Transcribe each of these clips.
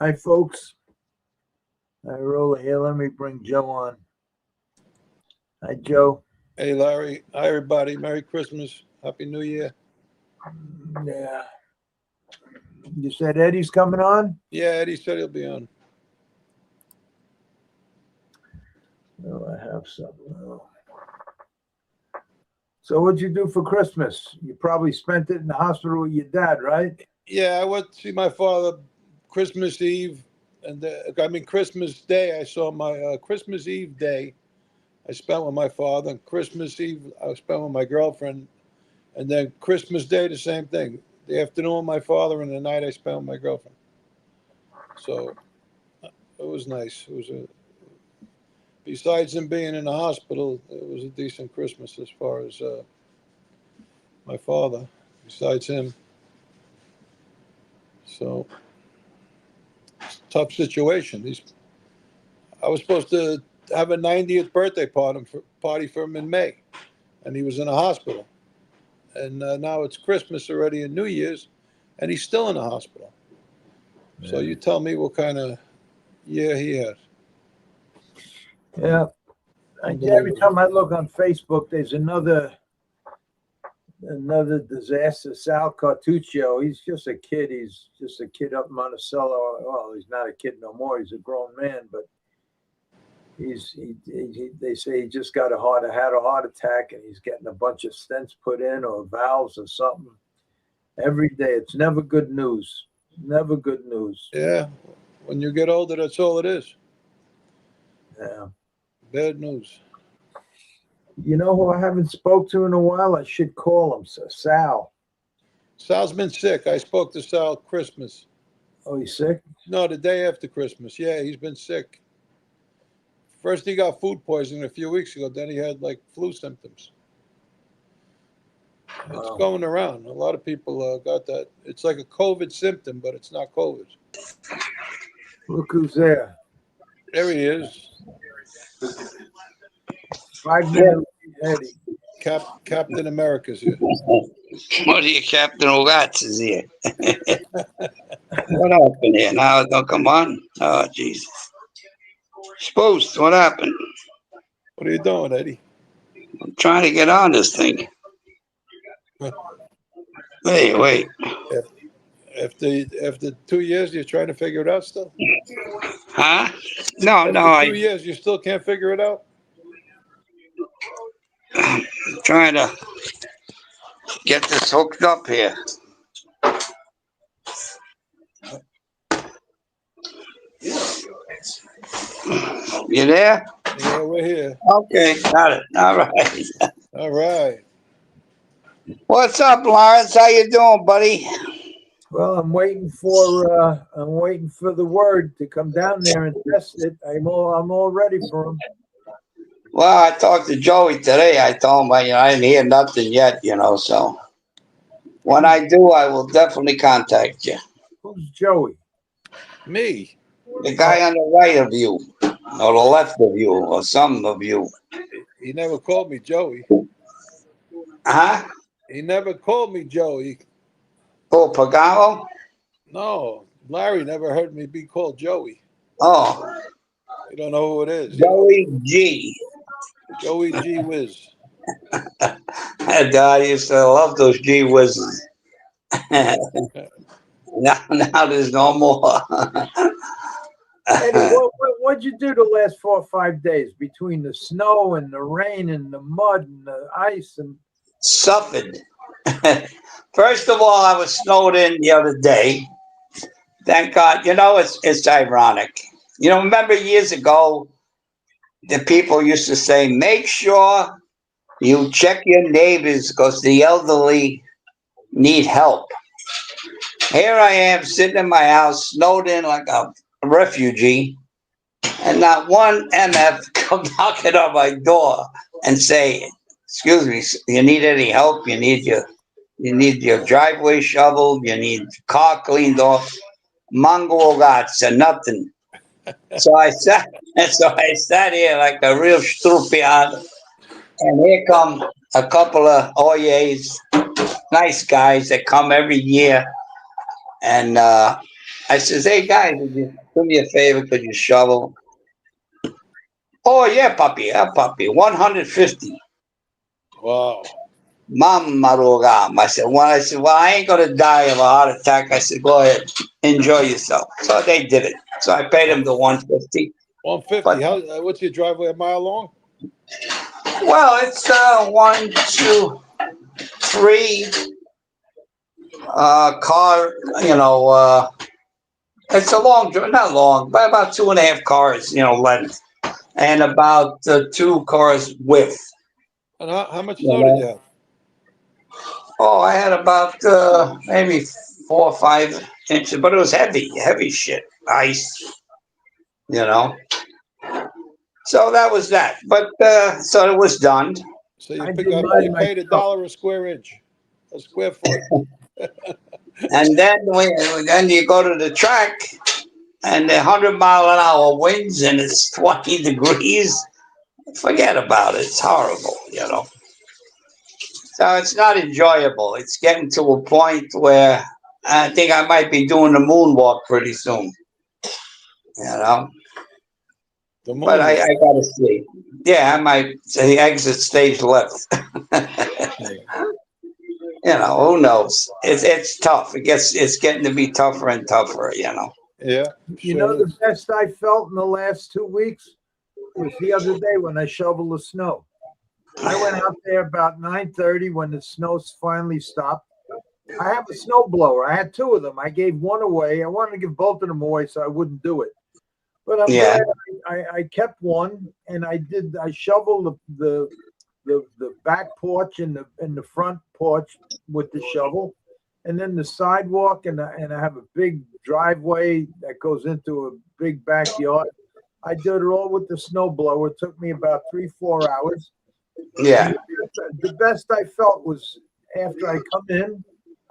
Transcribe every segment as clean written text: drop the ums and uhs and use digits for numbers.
Hi, folks. Hi, Rolla here. Let me bring Joe on. Hi, Joe. Hey, Larry. Hi, everybody. Merry Christmas. Happy New Year. Yeah. You said Eddie's coming on? Yeah, Eddie said he'll be on. Oh, I have something. Oh. So what'd you do for Christmas? You probably spent it in the hospital with your dad, right? Yeah, I went to see my father Christmas Eve. And Christmas Day. I saw my Christmas Eve day. I spent with my father. And Christmas Eve, I spent with my girlfriend. And then Christmas Day, the same thing. The afternoon, my father, and the night I spent with my girlfriend. So it was nice. Besides him being in the hospital, it was a decent Christmas as far as my father. Besides him, so it's a tough situation. I was supposed to have a 90th birthday party for him in May, and he was in a hospital. And now it's Christmas already and New Year's, and he's still in the hospital. Yeah. So you tell me what kind of year he had. Yeah. Every time I look on Facebook, there's another disaster. Sal Cartuccio. He's just a kid. He's just a kid up in Monticello. Well, he's not a kid no more. He's a grown man, but they say he just had a heart attack, and he's getting a bunch of stents put in or valves or something. Every day, it's never good news. Never good news. Yeah, when you get older, that's all it is. Yeah. Bad news. You know who I haven't spoke to in a while? I should call him. Sal. Sal's been sick. I spoke to Sal Christmas. Oh, he's sick? No, the day after Christmas. Yeah, he's been sick. First he got food poisoning a few weeks ago. Then he had like flu symptoms. Wow. It's going around. A lot of people got that. It's like a COVID symptom, but it's not COVID. Look who's there. There he is. 5 minutes, Eddie. Captain America's here. What are you, Captain Ogats is here? What happened here? Now don't come on. Oh, Jesus. Spoost, what happened? What are you doing, Eddie? I'm trying to get on this thing. Hey, wait. After 2 years, you're trying to figure it out still? Huh? No, After 2 years, you still can't figure it out? I'm trying to get this hooked up here. You there? Yeah, we're here. Okay, got it. All right. All right. What's up, Lawrence? How you doing, buddy? Well, I'm waiting for the word to come down there and test it. I'm all ready for him. Well, I talked to Joey today. I told him I didn't hear nothing yet, so when I do, I will definitely contact you. Who's Joey? Me. The guy on the right of you, or the left of you, or some of you. He never called me Joey. Huh? He never called me Joey. Oh, Pagano? No, Larry never heard me be called Joey. Oh. You don't know who it is. Joey G. Joey G Whiz. I used to love those G Whizzes. now there's no more. Eddie, what'd you do the last 4 or 5 days between the snow and the rain and the mud and the ice and suffered? First of all, I was snowed in the other day. Thank God. It's ironic. Remember years ago, the people used to say, make sure you check your neighbors because the elderly need help. Here I am sitting in my house, snowed in like a refugee, and not one MF come knocking on my door and say, excuse me, you need any help? You need your driveway shoveled, you need car cleaned off. Mongo gots and nothing. So I sat here like a real stupid, and here come a couple of Oyes, nice guys that come every year, and I says, hey guys, would you do me a favor? Could you shovel? Oh yeah, puppy, 150. Wow. Mamarogam. Well, I ain't gonna die of a heart attack. I said, go ahead, enjoy yourself. So they did it. So I paid him the 150. 150. But What's your driveway, a mile long? well, it's 1, 2, 3 car. It's a long, not long, but about 2.5 cars, length, and about 2 cars width. And how much You snow did you know? have? Oh, I had about maybe 4 or 5 inches, but it was heavy shit, ice. You know. So that was that. But so it was done. So I you did you mine paid myself. $1 a square inch, a square foot. And then you go to the track and the 100-mile-an-hour winds and it's 20 degrees. Forget about it. It's horrible. So it's not enjoyable. It's getting to a point where I think I might be doing the moonwalk pretty soon. The But I moonwalk. gotta see. Yeah, I might say exit stage left. Who knows? It's tough. It's getting to be tougher and tougher. Yeah, You sure know, the is. best I felt in the last 2 weeks was the other day when I shoveled the snow. I went out there about 9:30 when the snow finally stopped. I have a snow blower. I had 2 of them. I gave one away. I wanted to give both of them away so I wouldn't do it. But I'm Yeah. glad I kept one, and I shoveled the back porch and the front porch with the shovel, and then the sidewalk, and I have a big driveway that goes into a big backyard. I did it all with the snow blower. It took me about 3-4 hours. Yeah. And the best I felt was after I come in,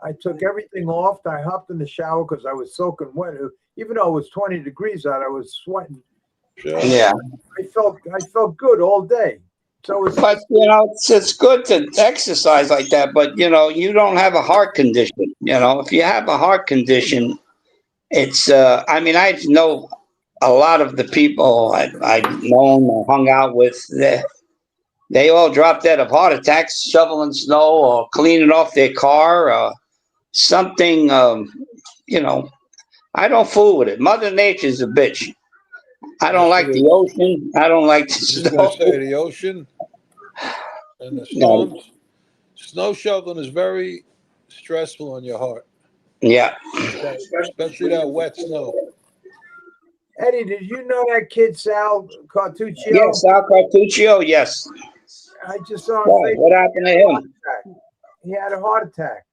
I took everything off. I hopped in the shower because I was soaking wet. Even though it was 20 degrees out, I was sweating. Sure. Yeah. I felt good all day. So But it's good to exercise like that. But you don't have a heart condition. If you have a heart condition, it's. I mean, I know a lot of the people I've known or hung out with. They all drop dead of heart attacks, shoveling snow or cleaning off their car or something. I don't fool with it. Mother Nature's a bitch. I don't Yes, like it the is. ocean. I don't like the I was just going to say snow. the ocean and the No. storms. Snow shoveling is very stressful on your heart, Yeah. especially that wet snow. Eddie, did you know that kid Sal Cartuccio? Yes, Al Cartuccio, yes. I just saw on Why? What Facebook. happened to him? He had a heart attack.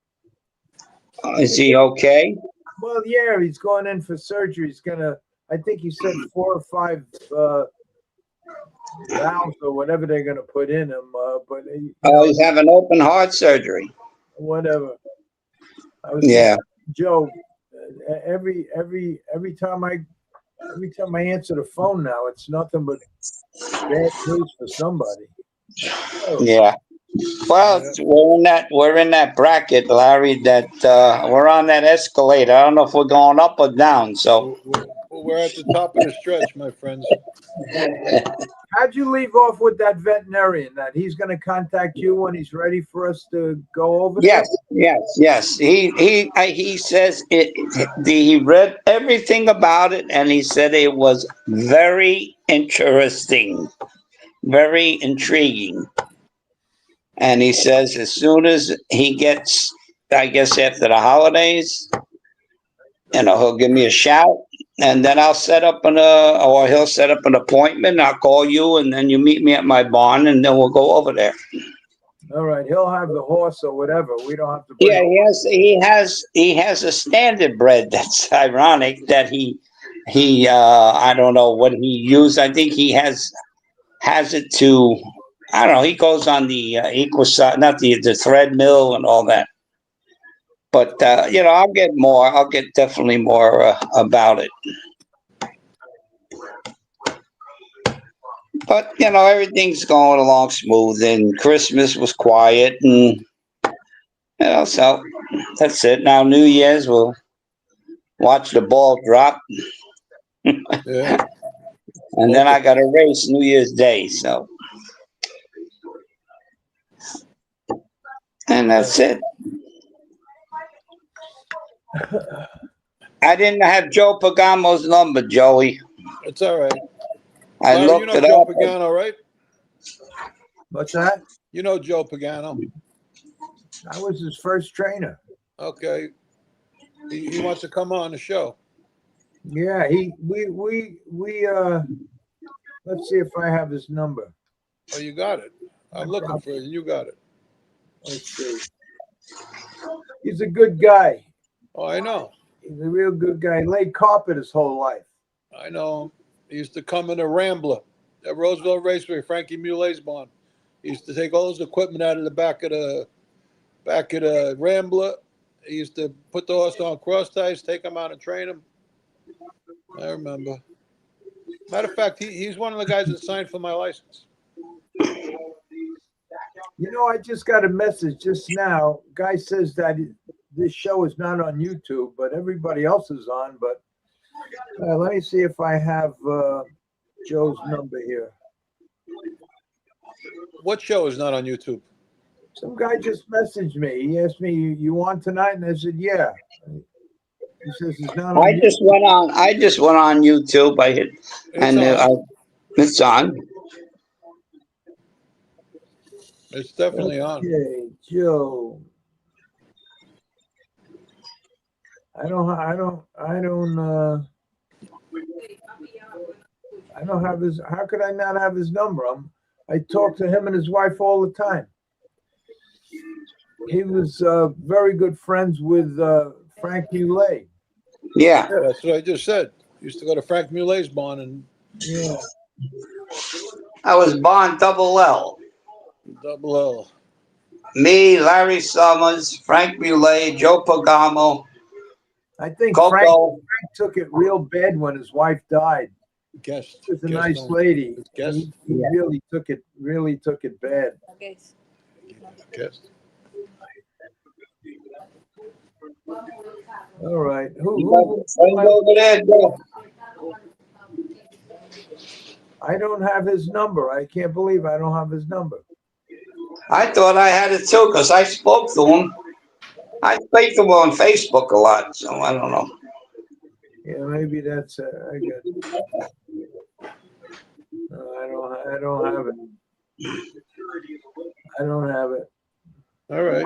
Is he okay? Well, yeah, he's going in for surgery. I think he said 4 or 5 valves or whatever they're going to put in him. But Oh, he's having open heart surgery. whatever. I was Yeah. Joe. Every time I answer the phone now, it's nothing but bad news for somebody. Oh, Yeah. Well, Yeah. we're in that bracket, Larry. That we're on that escalator. I don't know if we're going up or down. So We're at the top of the stretch, my friends. how'd you leave off with that veterinarian? That he's going to contact you when he's ready for us to go over there? yes. He says it. He read everything about it, and he said it was very interesting, very intriguing. And he says as soon as he gets, I guess after the holidays, he'll give me a shout, and then I'll set up or he'll set up an appointment. I'll call you, and then you meet me at my barn, and then we'll go over there. All right, he'll have the horse or whatever. We don't have to bring. Yeah, he has a standard bred. That's ironic that he I don't know what he used. I think he has it to. I don't know. He goes on the Equiside, not the thread mill and all that. But I'll get more. I'll get definitely more about it. But everything's going along smooth, and Christmas was quiet, and so that's it. Now New Year's, we'll watch the ball drop, Yeah. and then I got a race New Year's Day. So, and that's it. I didn't have Joe Pagamo's number, Joey. It's all right. I Larry, looked you know it Joe up. Pagano, right? What's that? You know Joe Pagano. I was his first trainer. Okay. He wants to come on the show. Yeah, we let's see if I have his number. Oh, you got it. I'm looking for it. You got it. Let's see. He's a good guy. Oh, I know. He's a real good guy. He laid carpet his whole life. I know him. He used to come in a Rambler at Roosevelt Raceway, Frankie Mulet's barn. He used to take all his equipment out of the back of the Rambler. He used to put the horse on cross ties, take him out and train him. I remember. Matter of fact, he's one of the guys that signed for my license. You know, I just got a message just now. Guy says that this show is not on YouTube, but everybody else is on. But let me see if I have Joe's number here. What show is not on YouTube? Some guy just messaged me. He asked me, "You on tonight?" And I said, "Yeah." He says it's not on. I just went on YouTube. I hit, it's on. It's definitely on. Okay, Joe. I don't have his. How could I not have his number? I talk to him and his wife all the time. He was very good friends with Frank Mulet. Yeah. Yeah, that's what I just said. Used to go to Frank Mulet's barn and Yeah. I was born double L. Double L. Me, Larry Summers, Frank Mulet, Joe Pagamo, I think Coco. Frank took it real bad when his wife died. Guest. She was a nice lady. Guest. He really took it bad. Guest. All right. Over there, Joe. I don't have his number. I can't believe I don't have his number. I thought I had it too because I spoke to him. I speak to him on Facebook a lot, so I don't know. Yeah, maybe that's I got. No, I don't have it. I don't have it. All right.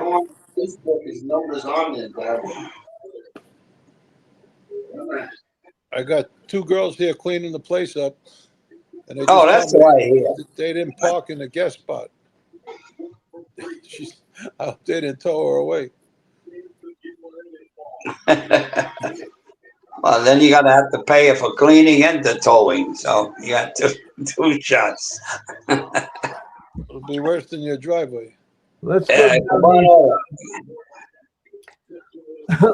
Facebook, his number's on there, Dad. I got two girls here cleaning the place up. And they just that's told me why here. they didn't park in the guest spot. I hope they didn't tow her away. Well, then you gotta have to pay her for cleaning and the towing. So you got two shots. It'll be worse than your driveway. Let's Yeah, go down here.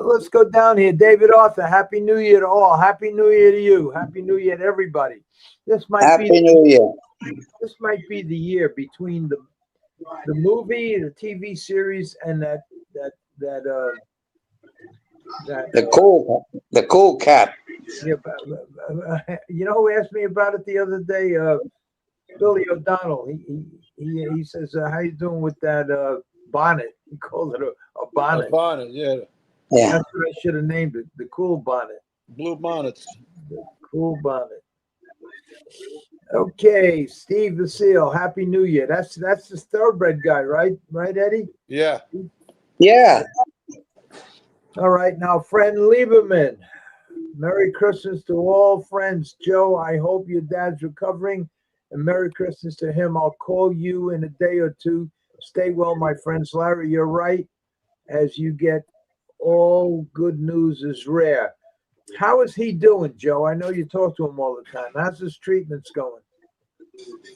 Let's go down here. David Arthur, Happy New Year to all. Happy New Year to you. Happy New Year to everybody. This might Happy be New Year. This might be the year between the movie, the TV series, and that The cool cat. Yeah, you know who asked me about it the other day? Billy O'Donnell. He says, "How you doing with that bonnet?" He calls it a bonnet. A bonnet, yeah. Yeah. That's what I should have named it. The cool bonnet. Blue bonnets. The cool bonnet. Okay, Steve the Seal. Happy New Year. That's the Thoroughbred guy, right? Right, Eddie? Yeah. Yeah. All right, now, friend Lieberman. Merry Christmas to all friends. Joe, I hope your dad's recovering. And Merry Christmas to him. I'll call you in a day or two. Stay well, my friends. Larry, you're right. As you get all good news is rare. How is he doing, Joe? I know you talk to him all the time. How's his treatments going?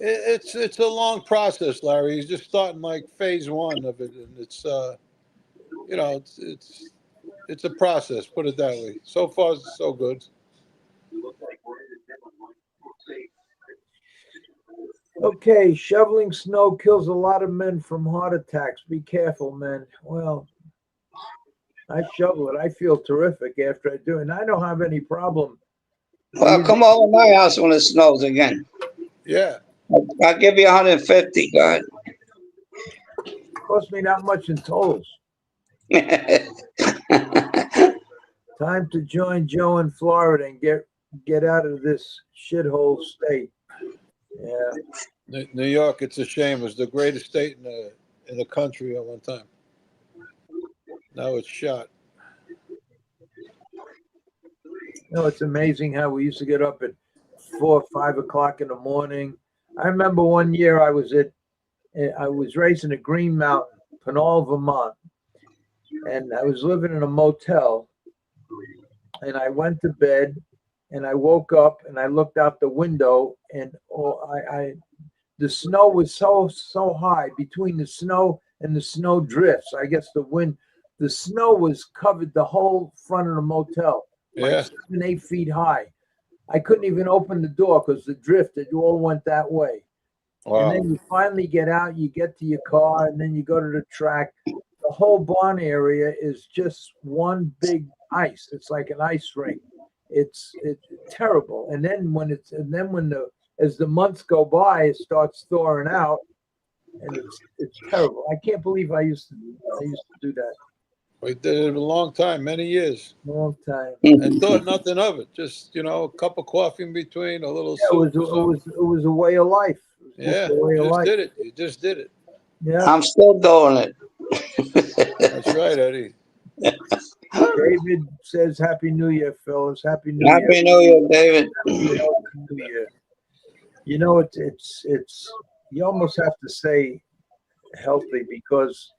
It's a long process, Larry. He's just starting like phase one of it, and it's it's a process. Put it that way. So far, so good. Okay, shoveling snow kills a lot of men from heart attacks. Be careful, men. Well, I shovel it. I feel terrific after I do it. And I don't have any problem. Well, come over to my house when it snows again. Yeah. I'll give you 150. Go ahead. Cost me not much in tolls. Time to join Joe in Florida and get out of this shithole state. Yeah. New York, it's a shame. It was the greatest state in the country at one time. Now it's shot. It's amazing how we used to get up at 4 or 5 o'clock in the morning. I remember one year I was racing at Green Mountain, Pinole, Vermont, and I was living in a motel. And I went to bed, and I woke up, and I looked out the window, and the snow was so high between the snow and the snow drifts. I guess the snow was covered the whole front of the motel, like 7, 8 feet high. I couldn't even open the door because the drift, it all went that way. Wow. And then you finally get out, you get to your car, and then you go to the track. The whole barn area is just one big ice. It's like an ice rink. It's terrible. And then as the months go by, it starts thawing out, and it's terrible. I can't believe I used to do that. We did it a long time, many years. Long time. And thought nothing of it. Just, a cup of coffee in between, a little soup. It was a way of life. Yeah, you just did it. Yeah. I'm still doing it. That's right, Eddie. David says, "Happy New Year, fellas. Happy New Year." Happy New Year, David. Happy New Year. It's you almost have to say healthy because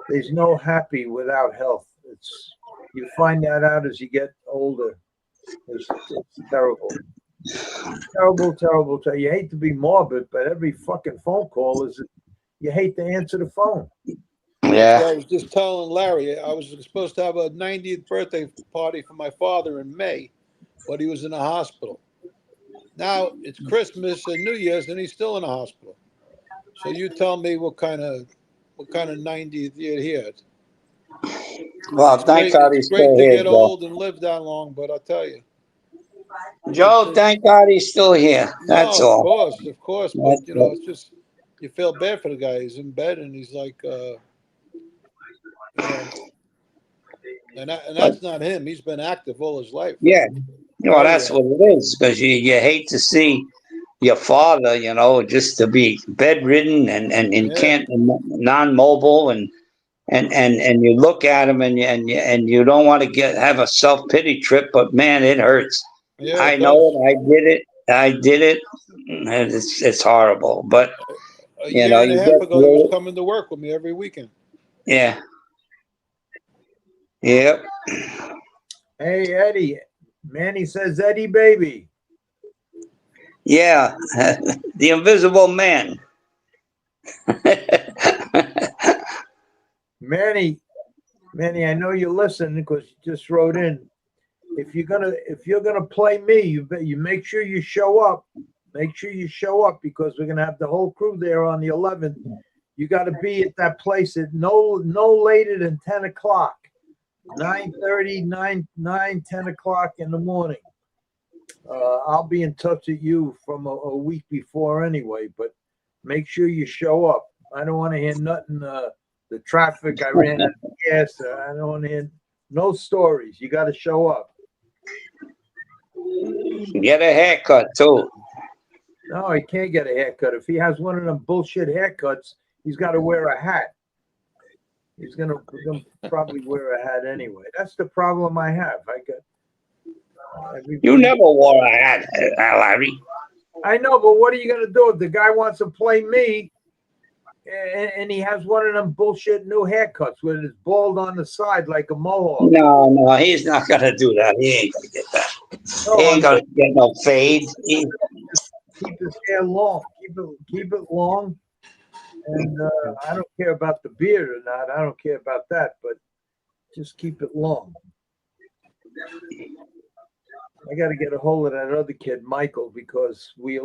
there's no happy without health. You find that out as you get older. It's terrible. Terrible. You hate to be morbid, but every fucking phone call you hate to answer the phone. Yeah. So I was just telling Larry, I was supposed to have a 90th birthday party for my father in May, but he was in a hospital. Now it's Christmas and New Year's, and he's still in a hospital. So you tell me what kind of 90th year he had. Well, thank God he's still to here, get Joe. old and live that long, but I'll tell you. Joe, thank God he's still here. That's all. Of course. But, it's just, you feel bad for the guy. He's in bed, and he's like, and that's not him. He's been active all his life. Yeah. Well, that's what it is, because you hate to see your father, just to be bedridden and can't, non-mobile, and you look at him and you don't want to have a self-pity trip, but man, it hurts. Yeah, I know it. I did it. And it's horrible, but a year and a half ago, he was coming to work with me every weekend. Yeah. Yep. Hey, Eddie. Manny says, Eddie, baby. Yeah. The invisible man. Manny, I know you listen because you just wrote in. If you're gonna play me, you make sure you show up. Make sure you show up because we're gonna have the whole crew there on the 11th. You got to be at that place at no later than 10 o'clock, 9:30, 10 o'clock in the morning. I'll be in touch with you from a week before anyway, but make sure you show up. I don't want to hear nothing. The traffic, I ran out of gas. I don't want to hear no stories. You got to show up. Get a haircut too. No, he can't get a haircut. If he has one of them bullshit haircuts, he's got to wear a hat. He's gonna probably wear a hat anyway. That's the problem I have. You never wore a hat, Larry. I know, but what are you gonna do if the guy wants to play me, and he has one of them bullshit new haircuts with his bald on the side like a mohawk? No, he's not gonna do that. He ain't gonna get that. No, he ain't gonna get no fade. Keep his hair long. Keep it long. And I don't care about the beard or not. I don't care about that, but just keep it long. I got to get a hold of that other kid, Michael, because I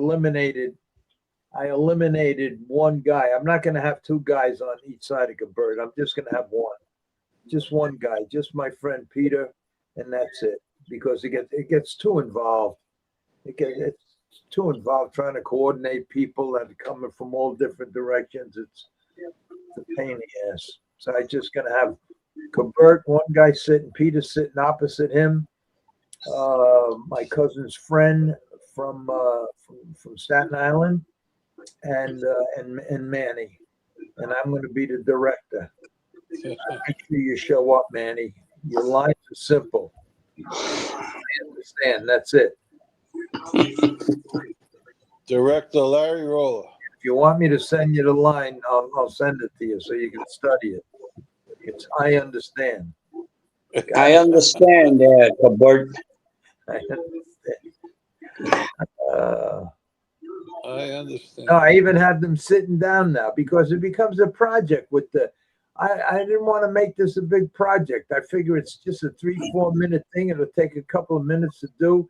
eliminated one guy. I'm not going to have two guys on each side of a bird. I'm just going to have one. just one guy, just my friend Peter, and that's it. Because it gets too involved. It's too involved trying to coordinate people that are coming from all different directions. It's a pain in the ass. So I just gonna have Cabert, one guy sitting, Peter sitting opposite him. My cousin's friend from Staten Island, and Manny, and I'm going to be the director. Make sure you show up, Manny. Your lines are simple. I understand. That's it. Director Larry Rolla. If you want me to send you the line, I'll send it to you so you can study it. It's I understand. I understand, Cabert. I understand. I understand. No, I even have them sitting down now because it becomes a project with the. I didn't want to make this a big project. I figure it's just a 3-4 minute thing. It'll take a couple of minutes to do.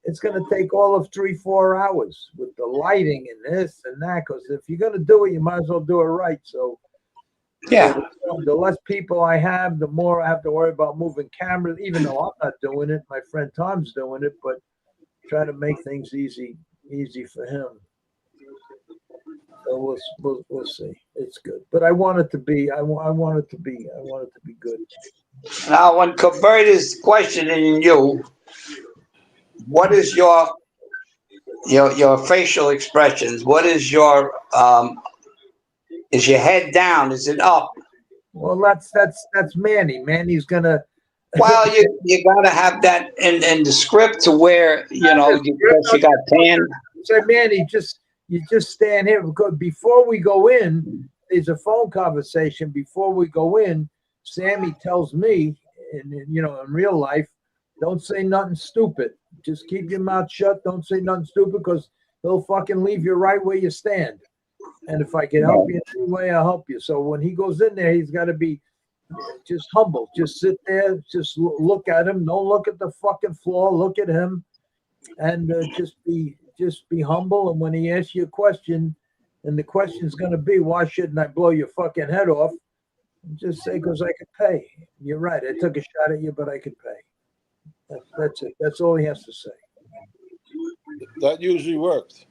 It's going to take all of 3-4 hours with the lighting and this and that. Because if you're going to do it, you might as well do it right. So, yeah, the less people I have, the more I have to worry about moving cameras. Even though I'm not doing it, my friend Tom's doing it. But try to make things easy for him. So we'll see. It's good, but I want it to be. I want it to be good. Now, when Cabert is questioning you, what is your facial expressions? What is your is your head down? Is it up? Well, that's Manny. Manny's gonna. Well, you gotta have that in the script to where you got tan. Say, Manny, you just stand here because before we go in, there's a phone conversation. Before we go in, Sammy tells me, in real life, don't say nothing stupid. Just keep your mouth shut. Don't say nothing stupid because he'll fucking leave you right where you stand. And if I can help you in any way, I'll help you. So when he goes in there, he's got to be just humble. Just sit there. Just look at him. Don't look at the fucking floor. Look at him, and just be humble. And when he asks you a question, and the question's going to be, why shouldn't I blow your fucking head off? Just say, because I could pay. You're right. I took a shot at you, but I could pay. That's it. That's all he has to say. That usually works.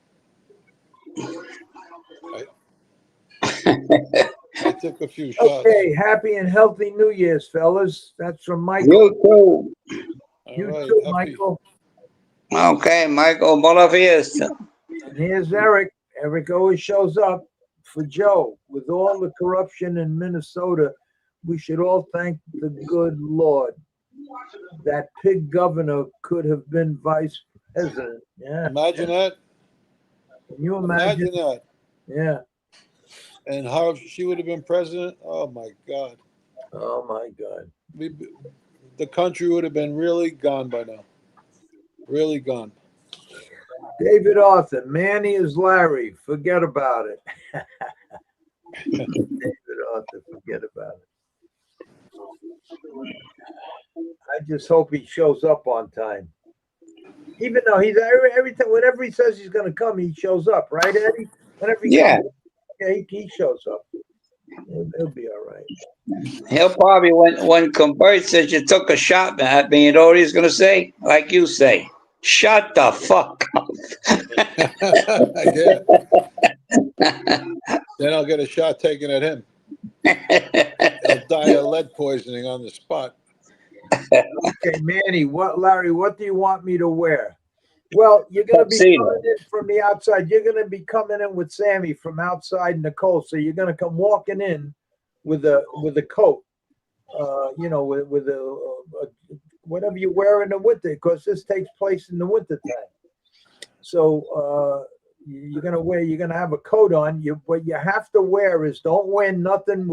I took a few shots. Okay, happy and healthy New Year's, fellas. That's from Michael. You too. You All right, too, happy. Michael. Okay, Michael, buona fiesta. And here's Eric. Eric always shows up for Joe. With all the corruption in Minnesota, we should all thank the good Lord. That pig governor could have been vice president. Yeah. Imagine that. Can you imagine? that. Yeah. And how she would have been president. Oh my God. Oh my God. The country would have been really gone by now. Really gone. David Arthur, Manny is Larry. Forget about it. David Arthur, forget about it. I just hope he shows up on time. Even though he's every time, whenever he says he's going to come, he shows up, right, Eddie? Whenever he comes, he shows up. He'll be all right. He'll probably, when Cabert says you took a shot at me, you know what he's going to say? Like you say, shut the fuck up. Then I'll get a shot taken at him. He'll die of lead poisoning on the spot. Okay, Manny, Larry, what do you want me to wear? Well, you're going to be coming in from the outside. You're going to be coming in with Sammy from outside Nicole. So you're going to come walking in with a coat, with whatever you wear in the winter, because this takes place in the winter time. So you're going to have a coat on. What you have to wear is don't wear nothing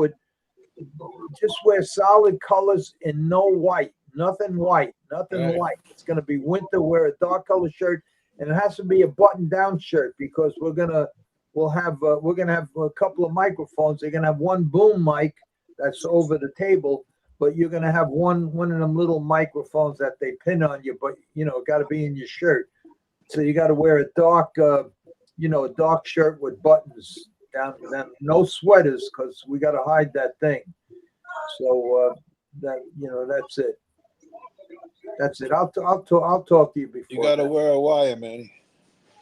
just wear solid colors and no white. Nothing white, nothing light. It's going to be winter. Wear a dark color shirt, and it has to be a button-down shirt because we're gonna have a couple of microphones. They're gonna have one boom mic that's over the table, but you're gonna have one of them little microphones that they pin on you. But got to be in your shirt, so you got to wear a dark, dark shirt with buttons down. No sweaters because we got to hide that thing. So. that's it. That's it. I'll talk to you before. You got to that. wear a wire, Manny.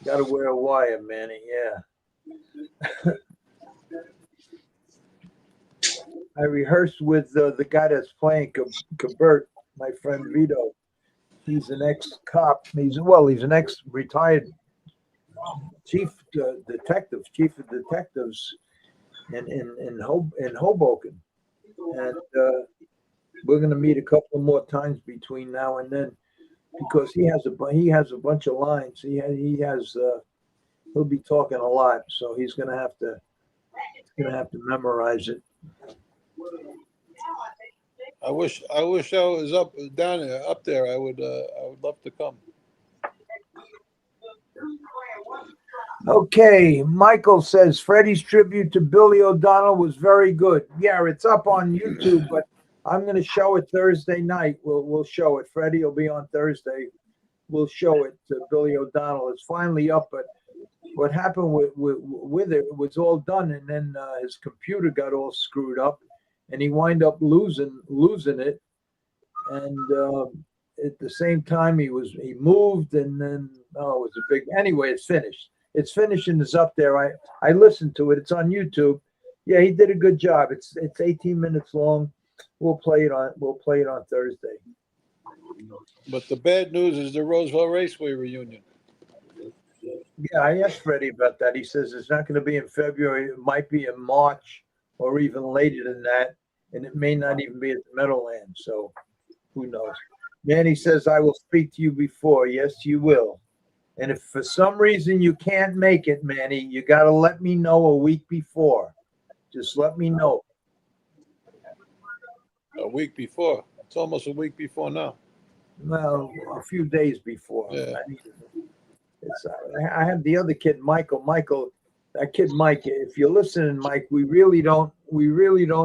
Got to wear a wire, Manny. Yeah. I rehearsed with the guy that's playing Cabert, my friend Vito. He's an ex-cop. He's an ex-retired chief of detectives in Hoboken, and we're going to meet a couple more times between now and then because he has a bunch of lines. He'll be talking a lot, so he's going to have to memorize it. I wish I was up there. I would love to come. Okay, Michael says Freddie's tribute to Billy O'Donnell was very good. Yeah, it's up on YouTube, but I'm going to show it Thursday night. We'll show it. Freddie will be on Thursday. We'll show it to Billy O'Donnell. It's finally up, but what happened with it was all done, and then his computer got all screwed up, and he wound up losing it. And at the same time, he moved, and then it was a big. Anyway, it's finished. It's finished and it's up there. I listened to it. It's on YouTube. Yeah, he did a good job. It's 18 minutes long. We'll play it on Thursday. But the bad news is the Roseville Raceway reunion. Yeah, I asked Freddie about that. He says it's not going to be in February. It might be in March or even later than that, and it may not even be at the Meadowlands. So who knows? Manny says, I will speak to you before. Yes, you will. And if for some reason you can't make it, Manny, you got to let me know a week before. Just let me know. A week before. It's almost a week before now. Well, a few days before. Yeah. I have the other kid, Michael. That kid, Mike. If you're listening, Mike, we really don't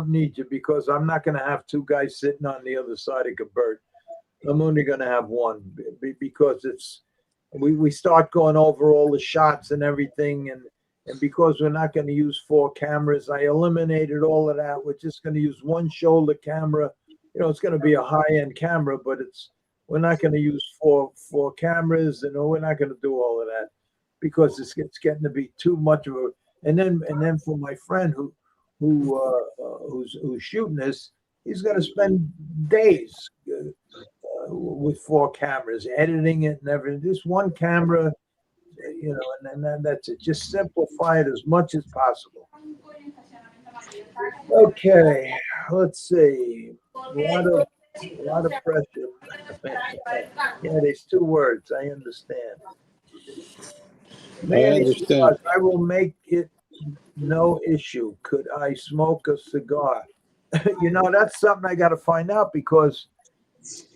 need you because I'm not going to have two guys sitting on the other side of Cabert. I'm only going to have one because we start going over all the shots and everything, and because we're not going to use 4 cameras, I eliminated all of that. We're just going to use one shoulder camera. It's going to be a high-end camera, but we're not going to use four cameras, and we're not going to do all of that because it's getting to be too much of a. And then for my friend who's shooting this, he's going to spend days with 4 cameras, editing it and everything. Just one camera, and then that's it. Just simplify it as much as possible. Okay, let's see. A lot of pressure. Yeah, there's 2 words. I understand. I understand. I will make it no issue. Could I smoke a cigar? That's something I got to find out because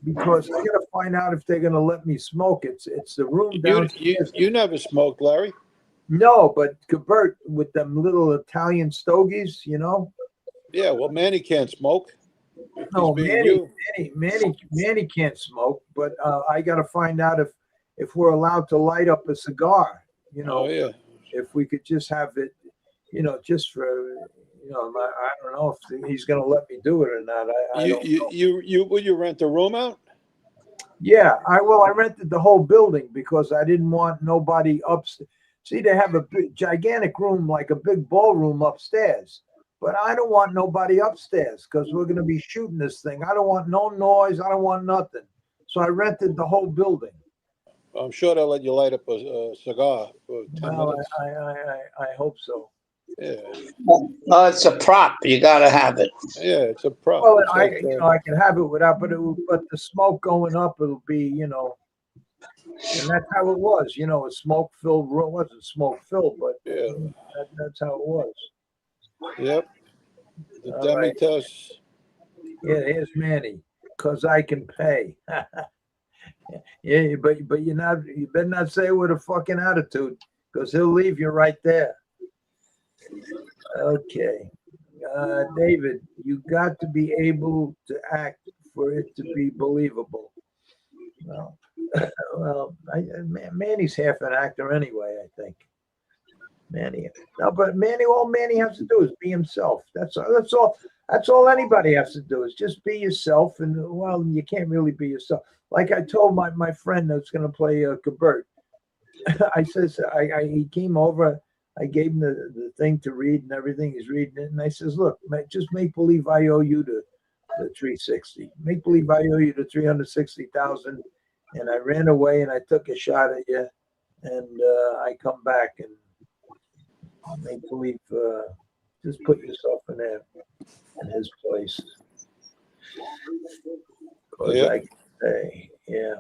I got to find out if they're going to let me smoke. It's the room downstairs. You never smoked, Larry? No, but Cabert with them little Italian stogies, Yeah, well, Manny can't smoke. No, Manny can't smoke, but I got to find out if we're allowed to light up a cigar. Oh yeah. If we could just have it, just for. I don't know if he's going to let me do it or not. Will you rent the room out? Yeah, I rented the whole building because I didn't want nobody upstairs. See, they have a big, gigantic room, like a big ballroom upstairs, but I don't want nobody upstairs because we're going to be shooting this thing. I don't want no noise. I don't want nothing. So I rented the whole building. I'm sure they'll let you light up a cigar for 10 minutes. I hope so. Yeah. No, it's a prop. You got to have it. Yeah, it's a prop. Well, I can have it without, but the smoke going up, it'll be, and that's how it was. A smoke-filled room. It wasn't smoke-filled, but yeah, that's how it was. Yep. The All right. Demitas. Yeah, here's Manny, because I can pay. Yeah, but you better not say it with a fucking attitude, because he'll leave you right there. Okay. David, you got to be able to act for it to be believable. Well, Manny's half an actor anyway, I think. Manny. No, but Manny, all Manny has to do is be himself. That's all. That's all anybody has to do is just be yourself. And well, you can't really be yourself. Like I told my friend that's going to play Kabert. I says he came over. I gave him the thing to read and everything. He's reading it, and I says, "Look, just make believe I owe you the 360. Make believe I owe you the 360,000." And I ran away and I took a shot at you, and I come back and make believe. Just put yourself in his place. Yeah. I can say, yeah.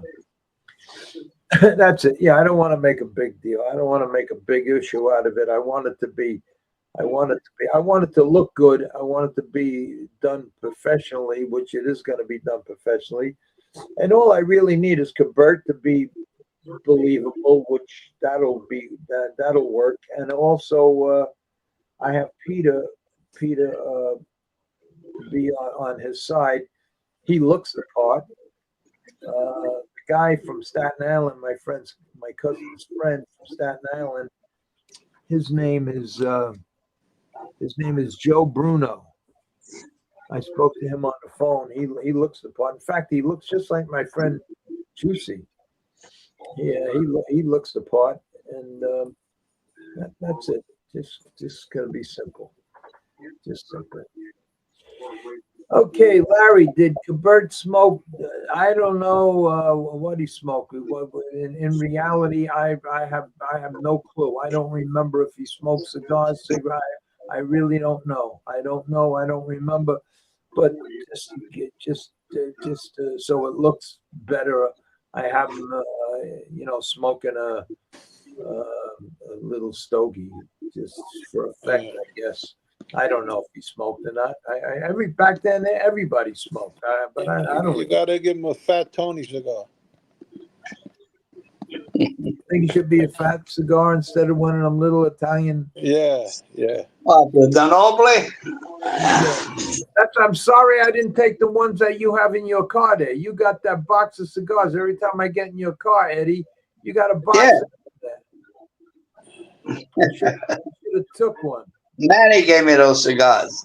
That's it. Yeah, I don't want to make a big deal. I don't want to make a big issue out of it. I want it to look good. I want it to be done professionally, which it is going to be done professionally. And all I really need is Kabert to be believable, which that'll work. And also I have Peter be on his side. He looks the part. The guy from Staten Island, my cousin's friend from Staten Island, his name is Joe Bruno. I spoke to him on the phone. He looks the part. In fact, he looks just like my friend Juicy. Yeah, he looks the part, and that's it. Just gonna be simple. Just simple. Okay, Larry, did Kabert smoke? I don't know what he smoked. In reality, I have no clue. I don't remember if he smoked cigars, cigarette. I really don't know. I don't know. I don't remember. But just so it looks better, I have him, smoking a little stogie just for effect, I guess. I don't know if he smoked or not. Back then everybody smoked, but I don't. You gotta give him a Fat Tony cigar. Think it should be a fat cigar instead of one of them little Italian. Yeah. What, the Donoble? I'm sorry I didn't take the ones that you have in your car there. You got that box of cigars. Every time I get in your car, Eddie, you got a box of that. You should have took one. Manny gave me those cigars.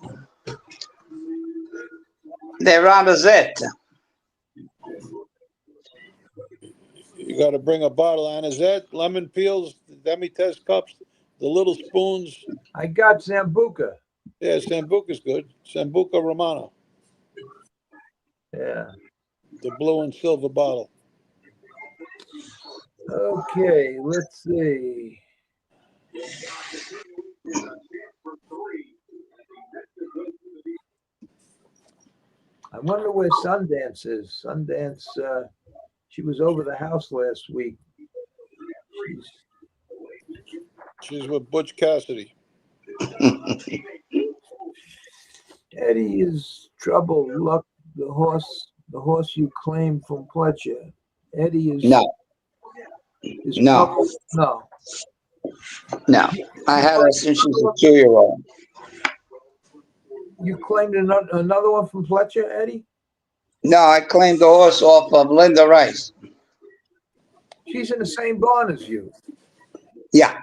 They're Anisette. You got to bring a bottle of Anisette, lemon peels, demi-test cups, the little spoons. I got Sambuca. Yeah, Sambuca's good. Sambuca Romano. Yeah. The blue and silver bottle. Okay, let's see. I wonder where Sundance is. Sundance, she was over the house last week. She's with Butch Cassidy. Eddie is trouble. Luck, the horse you claimed from Fletcher. Eddie is No. trouble. No. I had her since she was a 2-year-old. You claimed another one from Fletcher, Eddie? No, I claimed the horse off of Linda Rice. She's in the same barn as you. Yeah.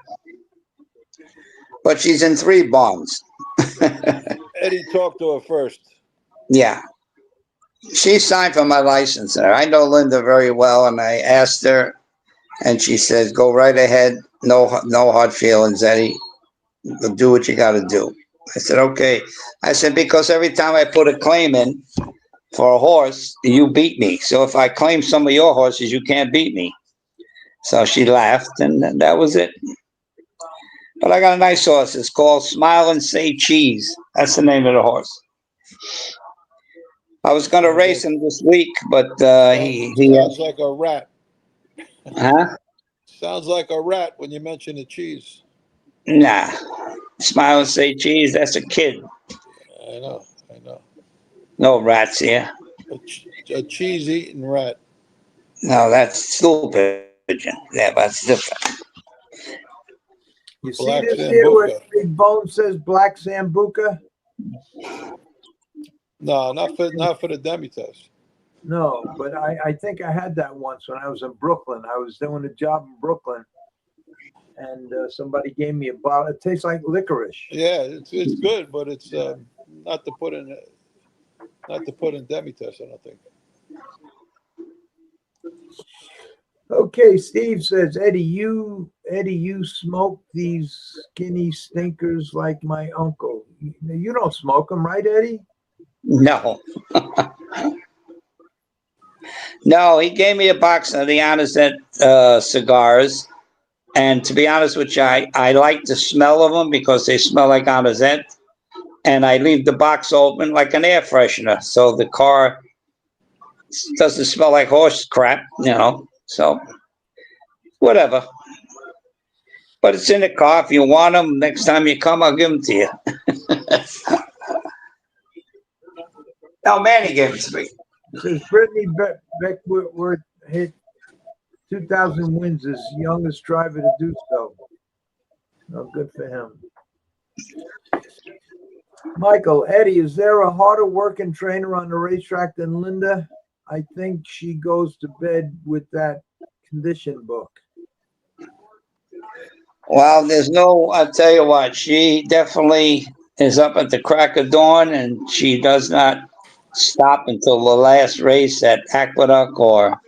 But she's in 3 barns. Eddie talked to her first. Yeah. She signed for my license. I know Linda very well, and I asked her, and she says, go right ahead. No hard feelings, Eddie. Do what you got to do. I said, okay. I said, because every time I put a claim in for a horse, you beat me. So if I claim some of your horses, you can't beat me. So she laughed, and that was it. But I got a nice horse. It's called Smile and Say Cheese. That's the name of the horse. I was going to race him this week, but he sounds like a rat. Huh? Sounds like a rat when you mention the cheese. Nah. Smile and Say Cheese. That's a kid. I know. No rats here. A cheese-eating rat. No, that's stool pigeon. Yeah, but it's different. You see Black this here where Sambuca. Big Bone says Black Sambuca? No, not for the demi-test. No, but I think I had that once when I was in Brooklyn. I was doing a job in Brooklyn, and somebody gave me a bottle. It tastes like licorice. Yeah, it's good, but it's not to put in demi-test, I don't think. Okay, Steve says, Eddie, you smoke these skinny stinkers like my uncle. You don't smoke them, right, Eddie? No. No, he gave me a box of the Honest cigars. And to be honest with you, I like the smell of them because they smell like Honest. And I leave the box open like an air freshener. So the car doesn't smell like horse crap, So whatever. But it's in the car. If you want them, next time you come, I'll give them to you. No, Manny gave them to me. Says Brittany Beckworth hit 2,000 wins as youngest driver to do so. Oh, good for him. Michael, Eddie, is there a harder working trainer on the racetrack than Linda? I think she goes to bed with that condition book. Well, I'll tell you what, she definitely is up at the crack of dawn, and she does not stop until the last race at Aqueduct, or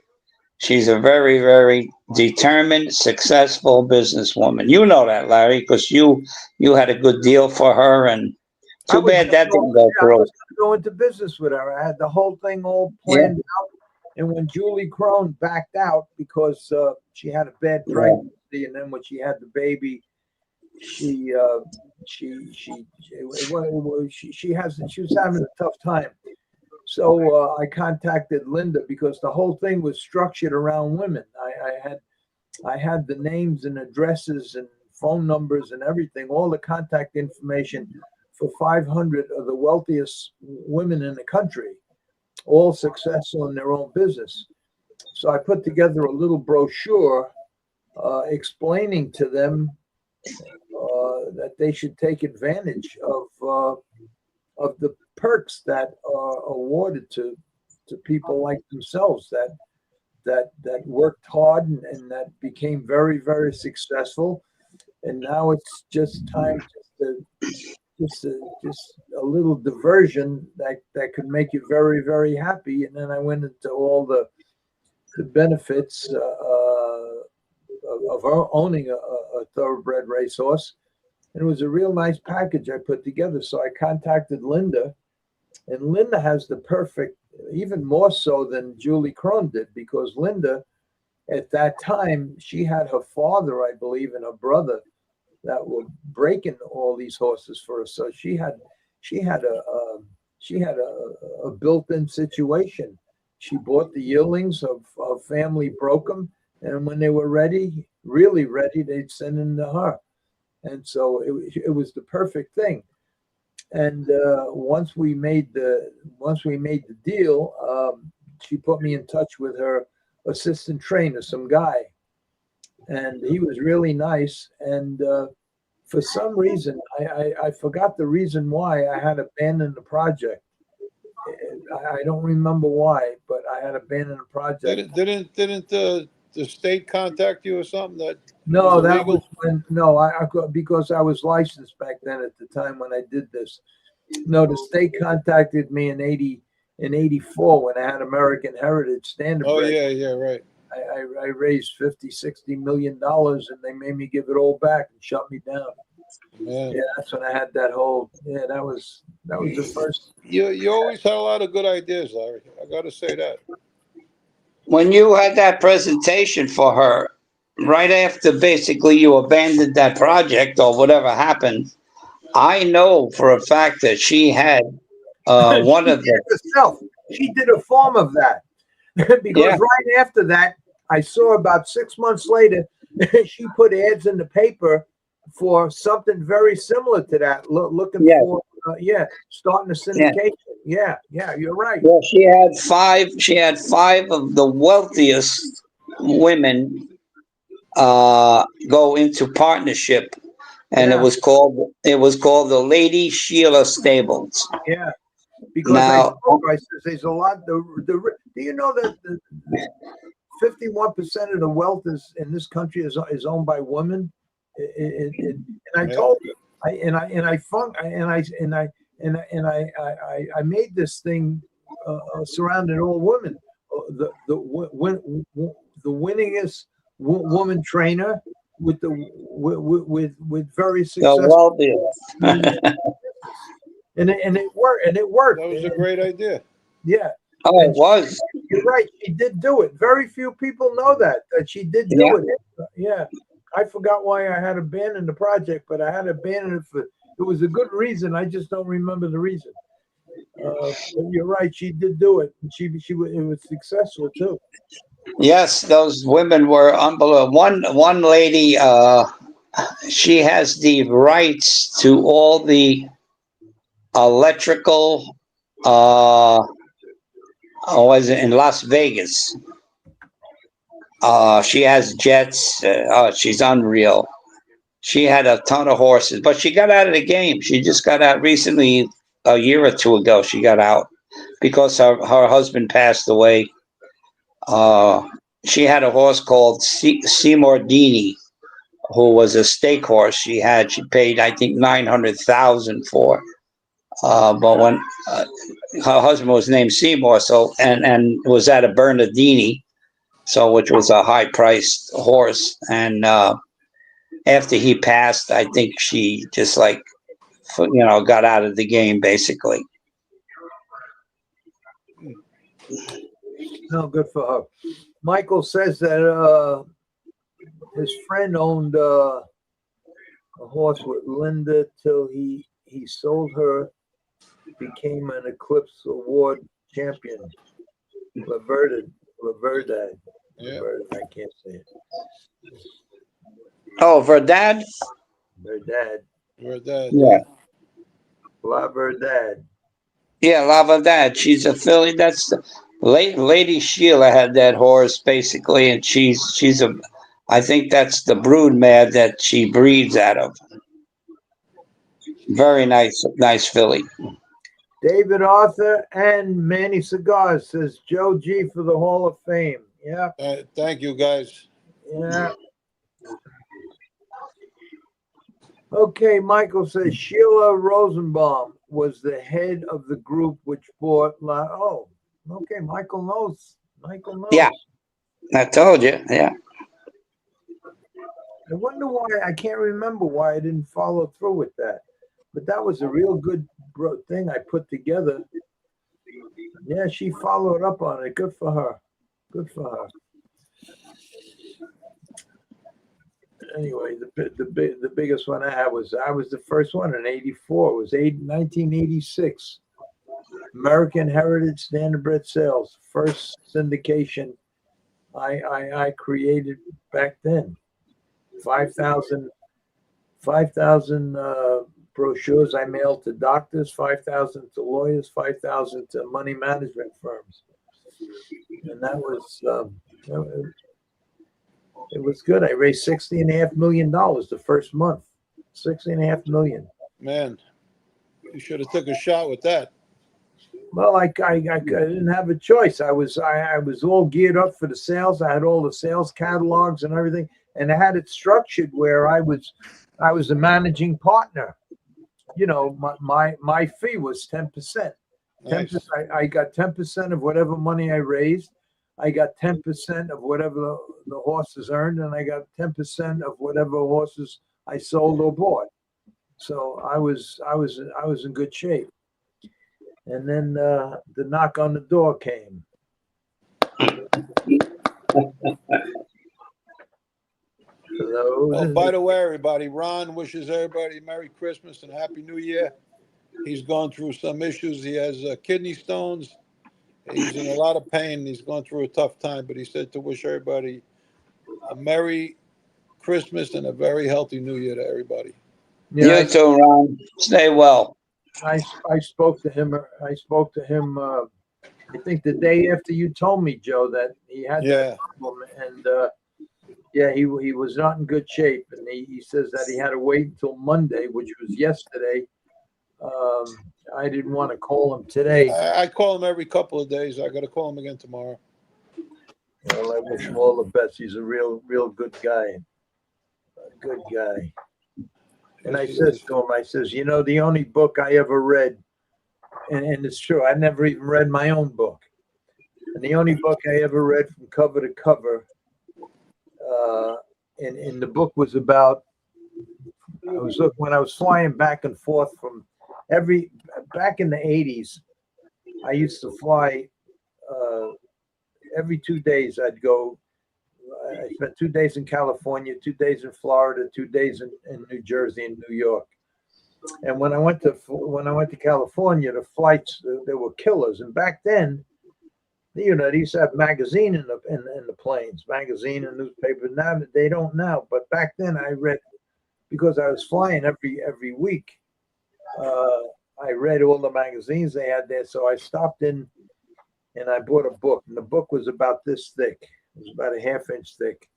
she's a very, very determined, successful businesswoman. You know that, Larry, because you had a good deal for her, and too bad that didn't go through. I was going to go into business with her. I had the whole thing all planned out. And when Julie Crone backed out because she had a bad pregnancy, and then when she had the baby, she was having a tough time. So I contacted Linda because the whole thing was structured around women. I had the names and addresses and phone numbers and everything, all the contact information for 500 of the wealthiest women in the country, all successful in their own business. So I put together a little brochure explaining to them that they should take advantage of the perks that are awarded to people like themselves that worked hard and that became very, very successful. And now it's just time just a little diversion that could make you very, very happy. And then I went into all the benefits of owning a thoroughbred racehorse. And it was a real nice package I put together. So I contacted Linda, and Linda has the perfect, even more so than Julie Crone did, because Linda, at that time, she had her father, I believe, and her brother that were breaking all these horses for her. So she had a built-in situation. She bought the yearlings of family broke them, and when they were ready, really ready, they'd send them to her. And so it was the perfect thing. And once we made the deal, she put me in touch with her assistant trainer, some guy, and he was really nice. And for some reason, I forgot the reason why I had abandoned the project. I don't remember why, but I had abandoned the project. Didn't the state contact you or something? No, that was when because I was licensed back then at the time when I did this. No, the state contacted me in 84 when I had American Heritage Standardbred. Oh yeah, right. I raised $50-60 million, and they made me give it all back and shut me down. Yeah, that's when I had that whole. Yeah, that was the first. You always had a lot of good ideas, Larry. I got to say that. When you had that presentation for her, right after basically you abandoned that project or whatever happened, I know for a fact that she had one of the herself. She did a form of that because right after that, I saw about 6 months later, she put ads in the paper for something very similar to that. Looking for starting a syndication. Yeah, you're right. Well, she had five of the wealthiest women go into partnership, and it was called the Lady Sheila Stables. Yeah, because I said there's a lot. Do you know that 51% of the wealth in this country is owned by women? And I told her, I made this thing surrounding all women. The winningest woman trainer with very The successful. wealthiest. And it worked. And it worked. That was a great idea. Yeah. Oh, And it was. You're right. She did do it. Very few people know that she did do it. Yeah. I forgot why I had abandoned the project, but I had abandoned it for. It was a good reason. I just don't remember the reason. But you're right. She did do it. And it was successful too. Yes, those women were unbelievable. One lady, she has the rights to all the electrical. Was it in Las Vegas? She has jets. She's unreal. She had a ton of horses, but she got out of the game. She just got out recently, a year or two ago. She got out because her husband passed away. She had a horse called Seymour Dini, who was a stake horse. She paid, I think, 900,000 for. But when her husband was named Seymour, so and was at a Bernardini, so which was a high priced horse, and after he passed, I think she just got out of the game basically. No, good for her. Michael says that his friend owned a horse with Linda till he sold her, became an Eclipse Award champion. Laverdad. Yeah. I can't say it. Oh, Verdad? Verdad. Yeah. La Verdad. Yeah, La Verdad. She's a filly. That's Lady Sheila had that horse basically, and she's a. I think that's the brood mare that she breeds out of. Very nice filly. David Arthur and Manny Cigars says Joe G for the Hall of Fame. Yeah. Thank you, guys. Yeah. Okay, Michael says Sheila Rosenbaum was the head of the group which bought okay, Michael knows. Yeah, I told you. Yeah. I wonder why. I can't remember why I didn't follow through with that. But that was a real good thing I put together. Yeah, she followed up on it. Good for her. Anyway, the biggest one I had was the first one in '84. It was 1986. American Heritage Standardbred Sales, first syndication I created back then. 5,000 brochures I mailed to doctors, 5,000 to lawyers, 5,000 to money management firms, and that was it was good. I raised $60.5 million the first month. $60.5 million. Man, you should have took a shot with that. Well, I didn't have a choice. I was all geared up for the sales. I had all the sales catalogs and everything, and I had it structured where I was a managing partner. You know, my fee was 10%. 10%. I got 10% of whatever money I raised. I got 10% of whatever the horses earned, and I got 10% of whatever horses I sold or bought. So I was in good shape. And then the knock on the door came. Hello. Oh, by the way, everybody, Ron wishes everybody Merry Christmas and Happy New Year. He's gone through some issues. He has kidney stones. He's in a lot of pain. He's going through a tough time, but he said to wish everybody a Merry Christmas and a very healthy New Year to everybody. Yeah, you too, Ron. Stay well. I spoke to him. I think the day after you told me, Joe, that he had that problem, and he was not in good shape, and he says that he had to wait until Monday, which was yesterday. I didn't want to call him today. I call him every couple of days. I got to call him again tomorrow. Well, I wish him all the best. He's a real good guy. good guy. And I says to him, I says, you know, the only book I ever read, and it's true, I never even read my own book. And the only book I ever read from cover to cover, and the book was about, when I was flying back and forth from back in the 80s, I used to fly every 2 days. I'd go, I spent 2 days in California, 2 days in Florida, 2 days in New Jersey and New York. And when I went to California, the flights, they were killers. And back then, you know, they used to have magazine in the planes, magazine and newspaper. Now they don't now, but back then I read, because I was flying every week. I read all the magazines they had there, so I stopped in and I bought a book, and the book was about this thick. It was about a half-inch thick.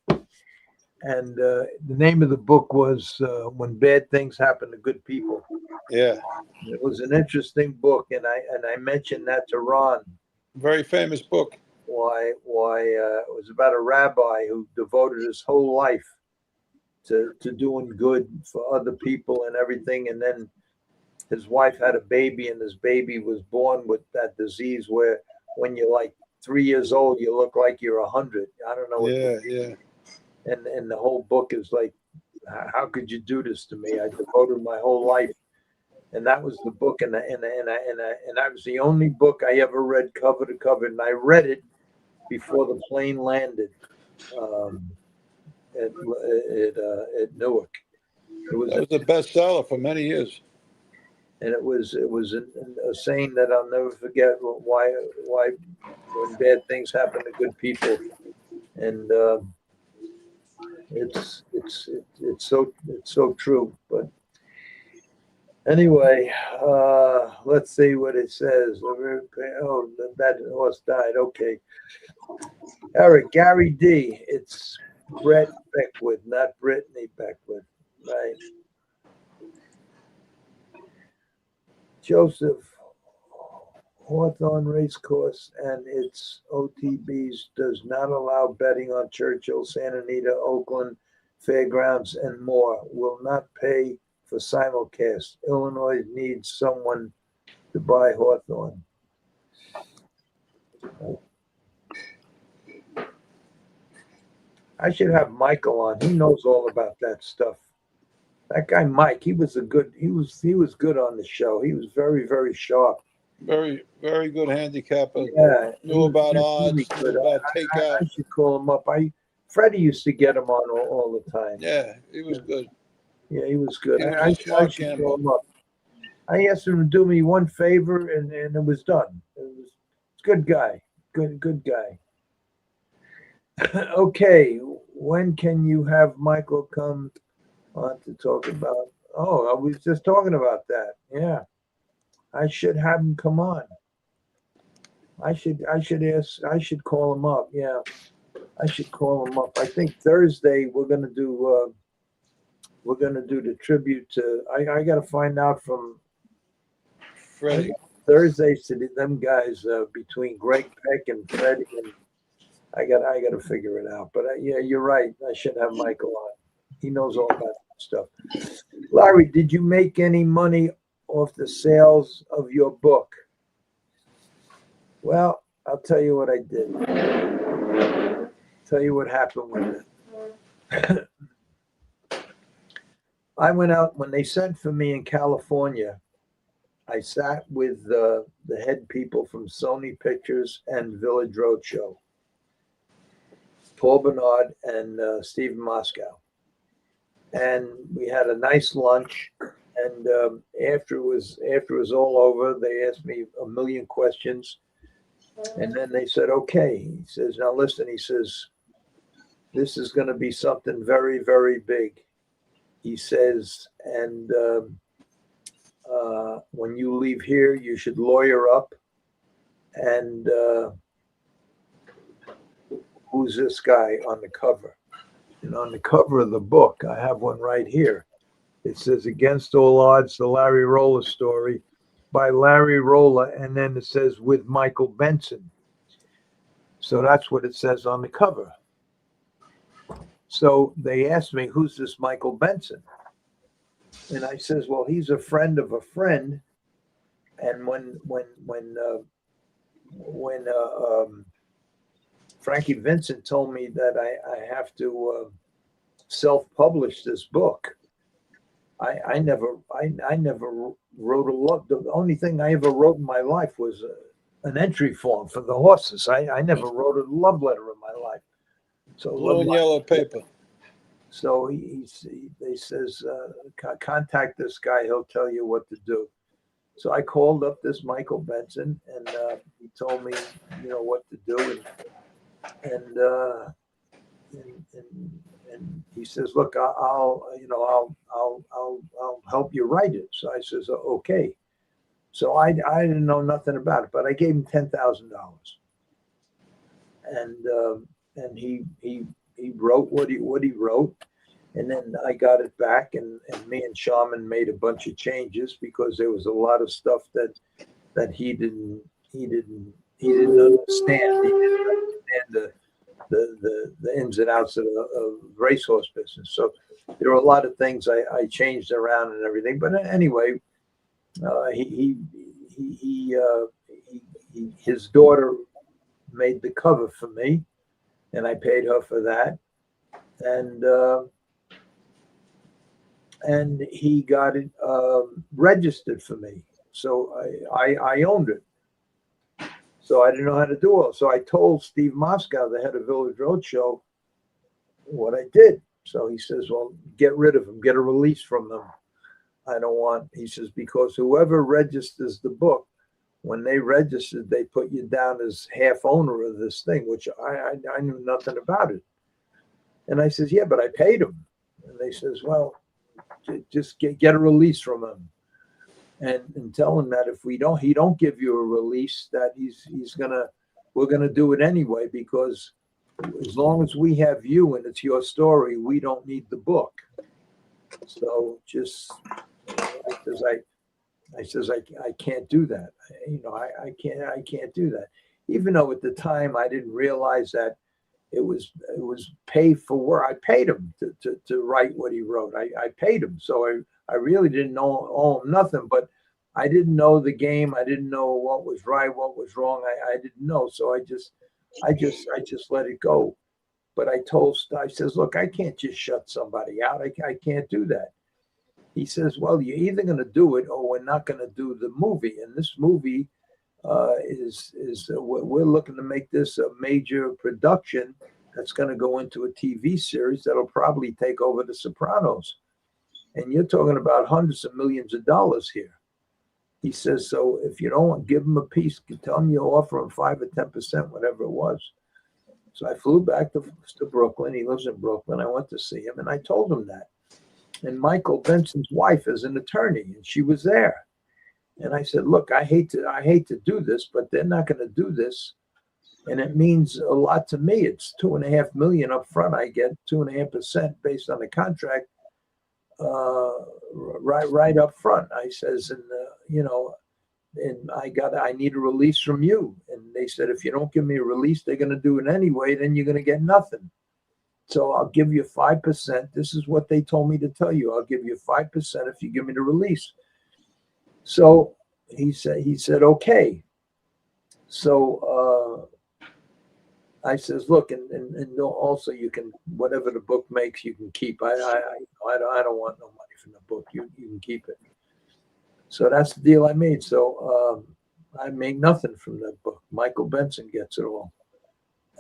And the name of the book was When Bad Things Happen to Good People. Yeah. It was an interesting book, and I mentioned that to Ron. Very famous book. Why it was about a rabbi who devoted his whole life to doing good for other people and everything. And then his wife had a baby, and his baby was born with that disease where when you're like 3 years old, you look like you're 100. I don't know what. Yeah. And the whole book is like, how could you do this to me? I devoted my whole life, and that was the book, and that was the only book I ever read cover to cover, and I read it before the plane landed at Newark. That was a bestseller for many years, and it was a saying that I'll never forget. Why when bad things happen to good people, and it's so true. But anyway, let's see what it says. Oh, that horse died. Okay, Eric, Gary D. It's Brett Beckwith, not Brittany Beckwith, right? Joseph, Hawthorne Racecourse and its OTBs does not allow betting on Churchill, Santa Anita, Oakland, Fairgrounds, and more. Will not pay for simulcast. Illinois needs someone to buy Hawthorne. I should have Michael on. He knows all about that stuff. That guy Mike, he was good on the show. He was very, very sharp. Very, very good handicapper. Yeah, knew about odds, knew about takeout. I should call him up. Freddie used to get him on all the time. Yeah, he was good. Yeah, he was good. He was I smart should gambler. call him up. I asked him to do me one favor, and it was done. It's a good guy. Good guy. Okay, when can you have Michael come on to talk about? Oh, I was just talking about that. Yeah, I should have him come on. I should call him up. Yeah, I should call him up. I think Thursday we're gonna do the tribute to. I got to find out from Freddie. Thursdays to them guys between Greg Peck and Freddie, and I got to figure it out. But yeah, you're right. I should have Michael on. He knows all about that stuff. Larry, did you make any money off the sales of your book? Well, I'll tell you what I did. Tell you what happened with it. I went out when they sent for me in California. I sat with the head people from Sony Pictures and Village Roadshow, Paul Bernard and Steve Moscow. And we had a nice lunch. And after it was all over, they asked me a million questions. And then they said, okay. He says, now listen, he says, this is going to be something very, very big. He says, and when you leave here, you should lawyer up. And who's this guy on the cover? And on the cover of the book, I have one right here. It says, Against All Odds, the Larry Rolla story by Larry Rolla. And then it says, with Michael Benson. So that's what it says on the cover. So they asked me, who's this Michael Benson? And I says, well, he's a friend of a friend. And when Frankie Vincent told me that I have to self-publish this book, I never wrote a love. The only thing I ever wrote in my life was an entry form for the horses. I never wrote a love letter in my life. So Blue and yellow paper. So they says, contact this guy. He'll tell you what to do. So I called up this Michael Benson, and he told me, what to do, and he says, look, I'll help you write it. So I says, okay. So I didn't know nothing about it, but I gave him $10,000, and he wrote what he wrote. And then I got it back, and me and Sharman made a bunch of changes because there was a lot of stuff that he didn't understand. He didn't understand the ins and outs of racehorse business. So there were a lot of things I changed around and everything. But anyway, his daughter made the cover for me, and I paid her for that. And he got it registered for me. So I owned it. So I didn't know how to do it. So I told Steve Moscow, the head of Village Roadshow, what I did. So he says, well, get rid of them, get a release from them. I don't want, he says, because whoever registers the book, when they registered, they put you down as half owner of this thing, which I knew nothing about it. And I says, yeah, but I paid them. And they says, well, just get a release from him, and tell him that if he don't give you a release, that we're gonna do it anyway, because as long as we have you and it's your story, we don't need the book. So just I says I can't do that. I can't do that. Even though at the time I didn't realize that it was paid for work. I paid him to write what he wrote. I paid him, so I really didn't owe him nothing. But I didn't know the game. I didn't know what was right, what was wrong. I didn't know, so I just let it go. But I says, look, I can't just shut somebody out. I can't do that. He says, well, you're either going to do it or we're not going to do the movie. And this movie we're looking to make this a major production that's going to go into a TV series that'll probably take over The Sopranos. And you're talking about hundreds of millions of dollars here. He says, so if you don't want, give him a piece, tell him you'll offer him 5 or 10%, whatever it was. So I flew back to Brooklyn. He lives in Brooklyn. I went to see him, and I told him that. And Michael Benson's wife is an attorney, and she was there. And I said, look, I hate to do this, but they're not going to do this. And it means a lot to me. It's $2.5 million up front. I get 2.5% based on the contract, right up front. I says, and I need a release from you. And they said, if you don't give me a release, they're going to do it anyway. Then you're going to get nothing. So I'll give you 5%. This is what they told me to tell you. I'll give you 5% if you give me the release. So he said, okay. So I says, look, and also you can, whatever the book makes, you can keep. I don't want no money from the book. You can keep it. So that's the deal I made. So I make nothing from that book. Michael Benson gets it all.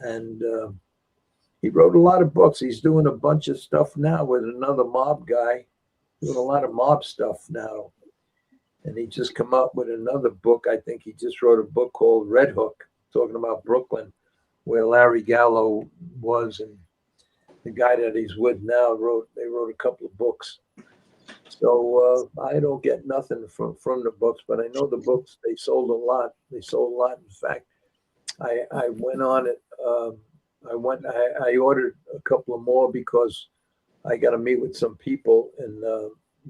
And he wrote a lot of books. He's doing a bunch of stuff now with another mob guy, doing a lot of mob stuff now. And he just come up with another book. I think he just wrote a book called Red Hook, talking about Brooklyn, where Larry Gallo was, and the guy that he's with now they wrote a couple of books. So I don't get nothing from the books, but I know the books, they sold a lot. They sold a lot. In fact, I went on it. I ordered a couple of more because I got to meet with some people, and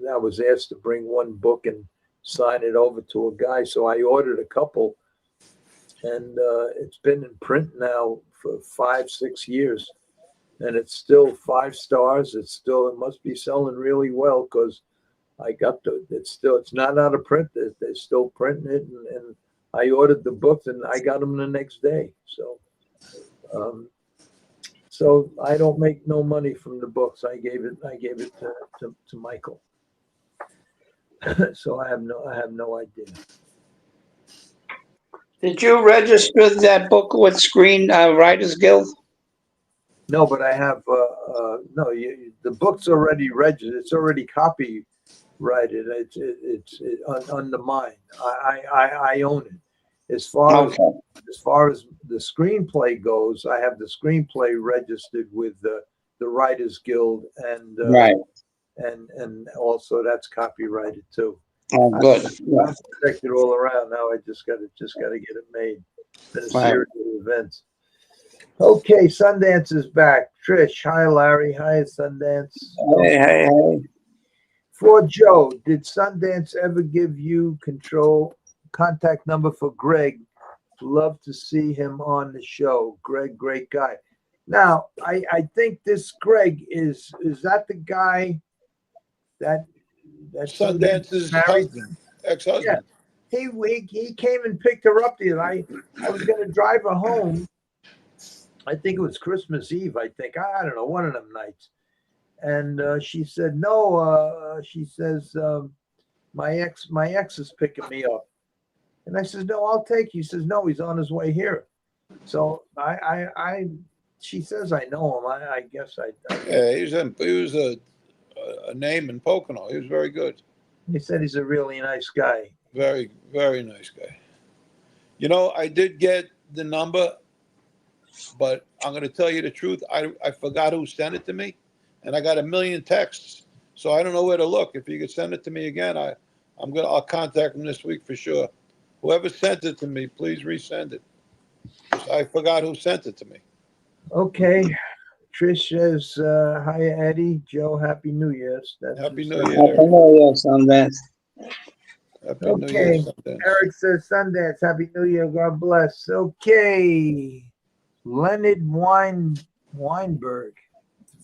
I was asked to bring one book and sign it over to a guy. So I ordered a couple, and it's been in print now for 5-6 years. and it's still 5 stars. It must be selling really well because it's not out of print. They're still printing it, and I ordered the books and I got them the next day. So I don't make no money from the books. I gave it to Michael. So I have no idea. Did you register that book with Screen Writers Guild? No, but I have no. The book's already registered. It's already copyrighted. It's under mine. I own it. As far as the screenplay goes, I have the screenplay registered with the Writers Guild, and Right. and also that's copyrighted too. Oh, good. I'm protected all around now. I just got to get it made. It's been a series of events. Okay, Sundance is back. Trish, hi Larry, hi Sundance. Hey. For Joe, did Sundance ever give you contact number for Greg? Love to see him on the show. Greg, great guy. Now, I think this Greg is that the guy that Sundance is ex-husband. Yeah. He came and picked her up the night. I was going to drive her home. I think it was Christmas Eve. I don't know, one of them nights. And she said, no. She says, my ex is picking me up. And I says, no, I'll take you. He says, no, he's on his way here. So she says, I know him. I guess Yeah, he was a name in Pocono. He was very good. He said he's a really nice guy. Very, very nice guy. You know, I did get the number, but I'm going to tell you the truth. I forgot who sent it to me, and I got a million texts, so I don't know where to look. If you could send it to me again, I'll contact him this week for sure. Whoever sent it to me, please resend it. I forgot who sent it to me. Okay. Trish says, hi, Eddie. Joe, Happy New Year. Happy New Year. Happy New Year, Sundance. Happy New Year, Sundance. Eric says, Sundance, Happy New Year. God bless. Okay. Leonard Weinberg,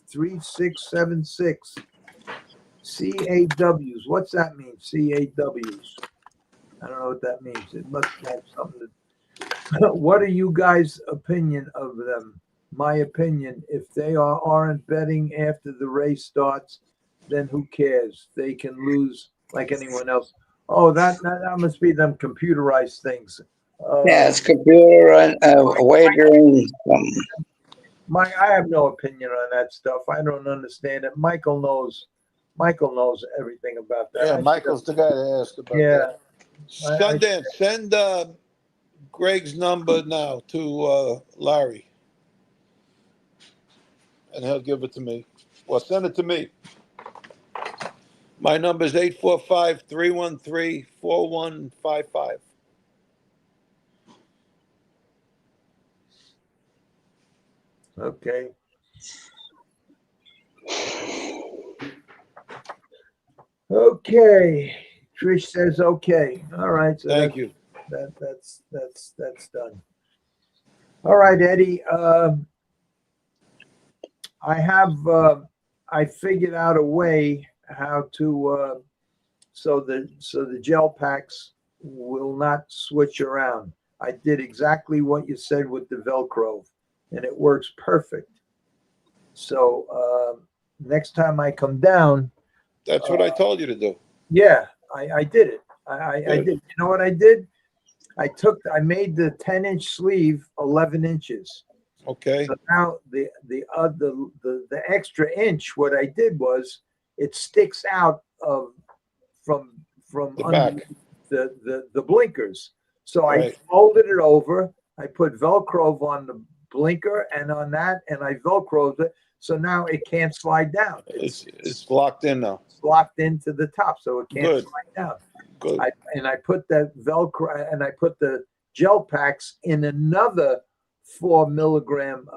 3676. CAWs. What's that mean? CAWs. I don't know what that means. It must have something to. What are you guys' opinion of them? My opinion, if they aren't betting after the race starts, then who cares? They can lose like anyone else. Oh, that must be them computerized things. Yeah, it's computer and wagering. I have no opinion on that stuff. I don't understand it. Michael knows everything about that. Yeah, Michael's the guy to ask about that. Sundance, send Greg's number now to Larry. And he'll give it to me. Well, send it to me. My number is 845-313-4155. Okay. Okay. Trish says okay. All right. So Thank you. That's done. All right, Eddie. I figured out a way how to so the gel packs will not switch around. I did exactly what you said with the Velcro, and it works perfect. So next time I come down, that's what I told you to do. Yeah, I did it. I did. You know what I did? I made the 10-inch sleeve 11 inches. Okay. So now the extra inch, what I did was it sticks out from the under back. the blinkers. So Right. I folded it over. I put Velcro on the blinker and on that, and I Velcroed it. So now it can't slide down. It's locked in now. It's locked into the top, so it can't slide down. Good. I put that Velcro and I put the gel packs in another 4 milligram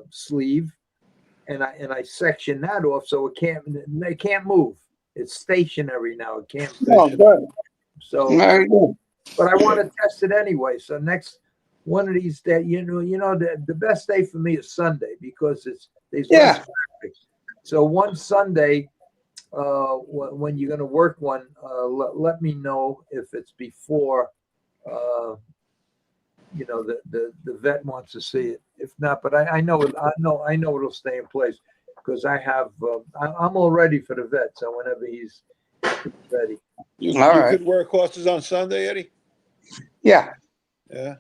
sleeve, and I section that off so it can't move. It's stationary now. It can't. Oh, good. So, Very good. but I want to test it anyway. So next one of these days, the best day for me is Sunday because there's Yeah. less traffic. So one Sunday, when you're going to work one, let me know if it's before, the vet wants to see it. If not, but I know it'll stay in place because I'm all ready for the vet. So whenever he's ready. You All right. could work horses on Sunday, Eddie? Yeah. Yeah.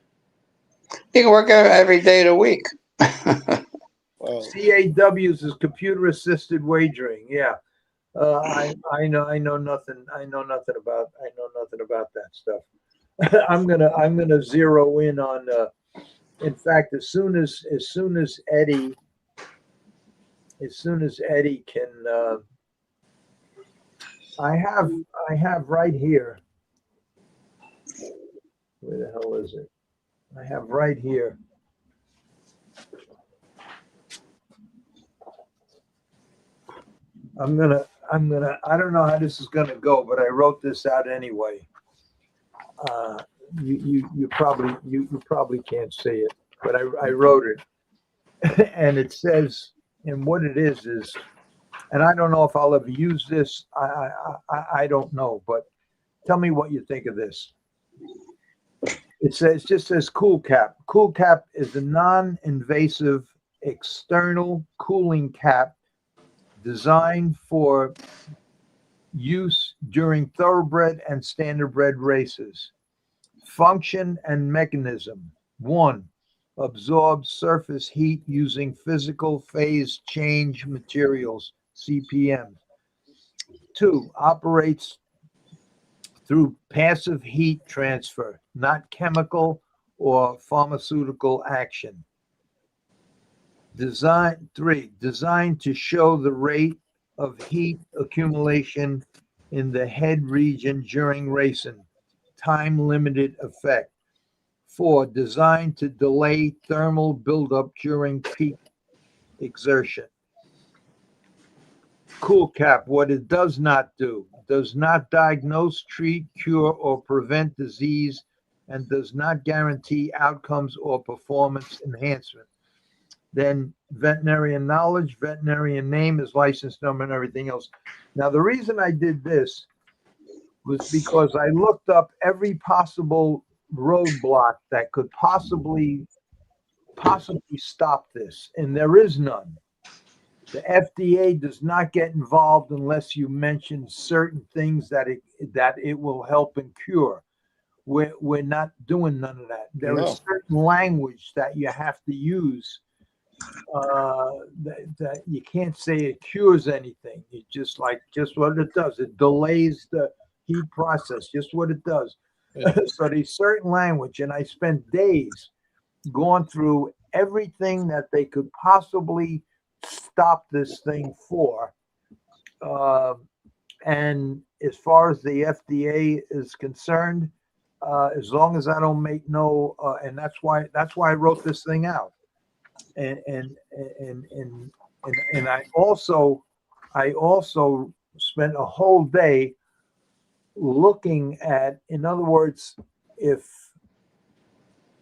You can work every day of the week. Well, CAWs is computer assisted wagering. Yeah. I know nothing about that stuff. I'm gonna zero in on in fact as soon as Eddie can I have right here, where the hell is it? I have right here. I don't know how this is gonna go, but I wrote this out anyway. You probably can't see it, but I wrote it, and it says, and what it is, and I don't know if I'll ever use this. I don't know, but tell me what you think of this. It just says Cool Cap. Cool Cap is a non-invasive external cooling cap designed for use during thoroughbred and standardbred races. Function and mechanism. 1. Absorbs surface heat using physical phase change materials, CPM. 2. Operates through passive heat transfer, not chemical or pharmaceutical action. 3. Designed to show the rate of heat accumulation in the head region during racing. Time-limited effect. 4. Designed to delay thermal buildup during peak exertion. Cool Cap, what it does not do, does not diagnose, treat, cure, or prevent disease, and does not guarantee outcomes or performance enhancement. Then veterinarian knowledge, veterinarian name, his license number, and everything else. Now, the reason I did this was because I looked up every possible roadblock that could possibly stop this, and there is none. The FDA does not get involved unless you mention certain things that it will help and cure. We're not doing none of that. There is certain language that you have to use. That you can't say it cures anything. It's just what it does. It delays the heat process. Just what it does. Yeah. So there's certain language, and I spent days going through everything that they could possibly stop this thing for. And as far as the FDA is concerned, as long as I don't make no, and that's why I wrote this thing out. And I also spent a whole day looking at, in other words, if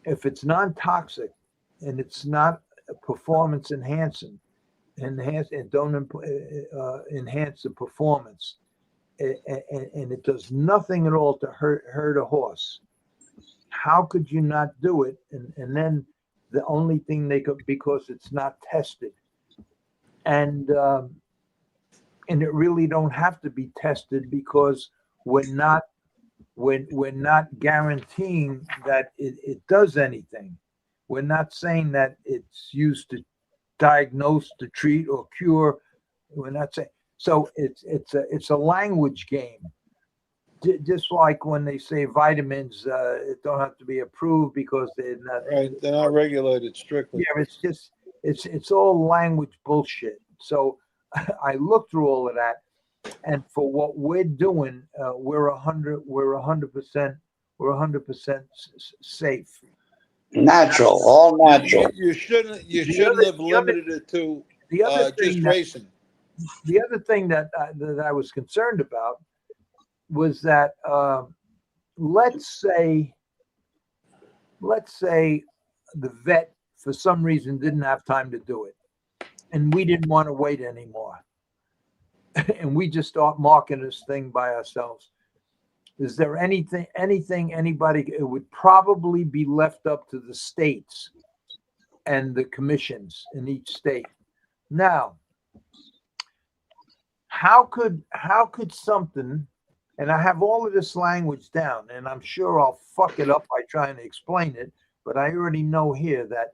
it's non-toxic and it's not performance enhancing, and don't enhance the performance, and it does nothing at all to hurt a horse, how could you not do it? And then the only thing they could, because it's not tested, and it really don't have to be tested because we're not guaranteeing that it does anything. We're not saying that it's used to diagnose, to treat, or cure. We're not saying. So it's a language game. Just like when they say vitamins, it don't have to be approved because they're not. Right, they're not regulated strictly. Yeah, it's all language bullshit. So I looked through all of that, and for what we're doing, we're 100% safe. Natural, all natural. You shouldn't have limited it to just racing. The other thing that I was concerned about was that let's say the vet for some reason didn't have time to do it, and we didn't want to wait anymore, and we just start marking this thing by ourselves. Is there anything anybody? It would probably be left up to the states and the commissions in each state. Now, how could something? And I have all of this language down, and I'm sure I'll fuck it up by trying to explain it, but I already know here that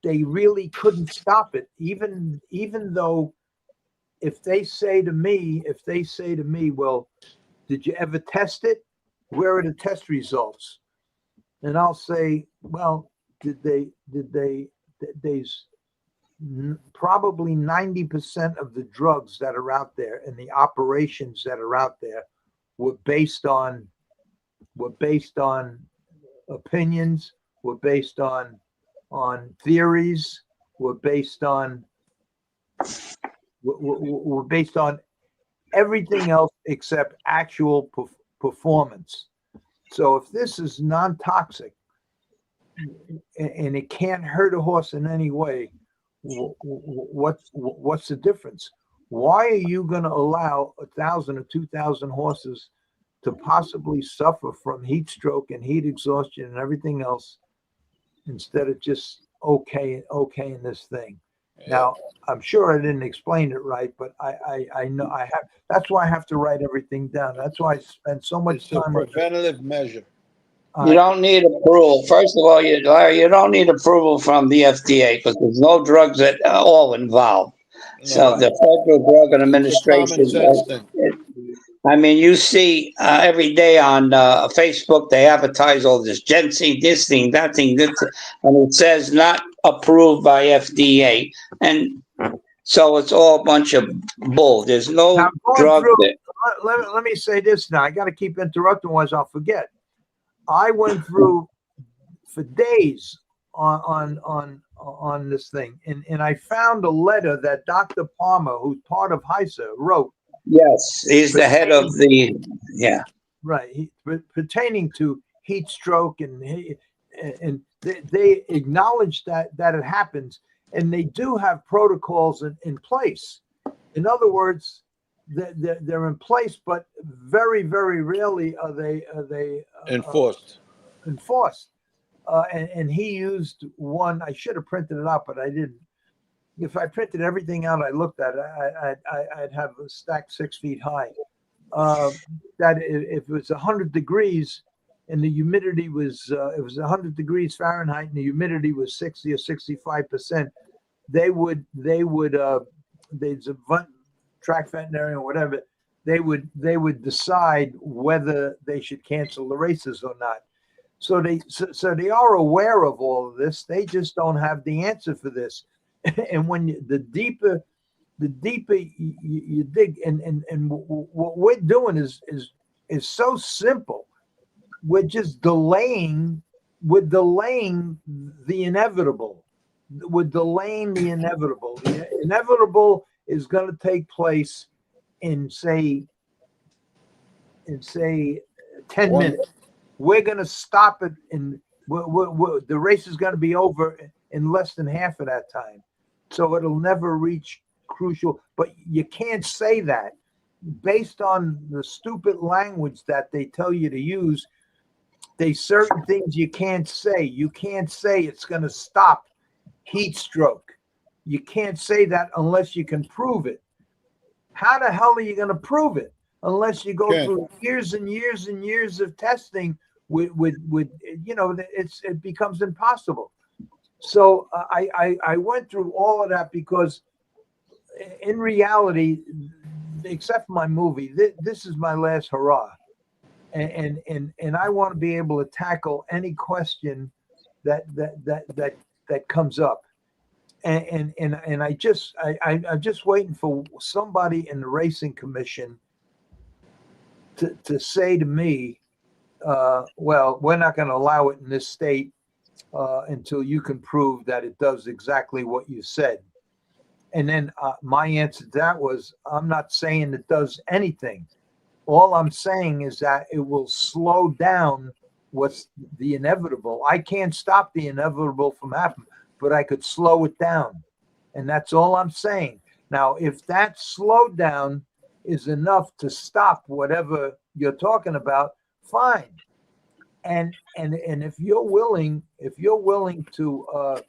they really couldn't stop it, even though if they say to me, well, did you ever test it? Where are the test results? And I'll say, well, probably 90% of the drugs that are out there and the operations that are out there were based on opinions, were based on theories, were based on everything else except actual performance. So if this is non-toxic and it can't hurt a horse in any way, what's the difference? Why are you going to allow 1,000 or 2,000 horses to possibly suffer from heat stroke and heat exhaustion and everything else instead of just okaying this thing? Now, I'm sure I didn't explain it right, but I know I have. That's why I have to write everything down. That's why I spend so much time. It's a preventative measure. You don't need approval. First of all, you don't need approval from the FDA because there's no drugs at all involved. No, So right. the Federal Drug Administration. It's a common sense thing. I mean, you see every day on Facebook, they advertise all this ginseng, this thing, that thing, this, and it says not approved by FDA. And so it's all a bunch of bull. There's no drug. Let me say this now. I got to keep interrupting, otherwise I'll forget. I went through for days on this thing, and I found a letter that Dr. Palmer, who's part of HISA, wrote. Yes, he's the head of the, right, pertaining to heat stroke, and they acknowledge that it happens, and they do have protocols in place. In other words, they're in place, but very, very rarely are they enforced. And he used one. I should have printed it out, but I didn't. If I printed everything out I looked at, I'd have a stack 6 feet high. That if it was 100 degrees and the humidity was, it was 100 degrees Fahrenheit and the humidity was 60 or 65%, they'd track veterinarian or whatever, they would decide whether they should cancel the races or not. So they are aware of all of this. They just don't have the answer for this. And when the deeper you dig, and what we're doing is so simple. We're just delaying the inevitable. We're delaying the inevitable. The inevitable is going to take place in say 10 minutes. We're going to stop it, and the race is going to be over in less than half of that time. So it'll never reach crucial. But you can't say that based on the stupid language that they tell you to use. There's certain things you can't say. You can't say it's going to stop heat stroke. You can't say that unless you can prove it. How the hell are you going to prove it unless you go through years and years and years of testing with it becomes impossible. So I went through all of that because in reality, except for my movie, this is my last hurrah. And I want to be able to tackle any question that comes up. And I'm just waiting for somebody in the racing commission to say to me, well, we're not going to allow it in this state until you can prove that it does exactly what you said. And then my answer to that was, I'm not saying it does anything. All I'm saying is that it will slow down what's the inevitable. I can't stop the inevitable from happening, but I could slow it down. And that's all I'm saying. Now, if that slowdown is enough to stop whatever you're talking about, fine. And if you're willing to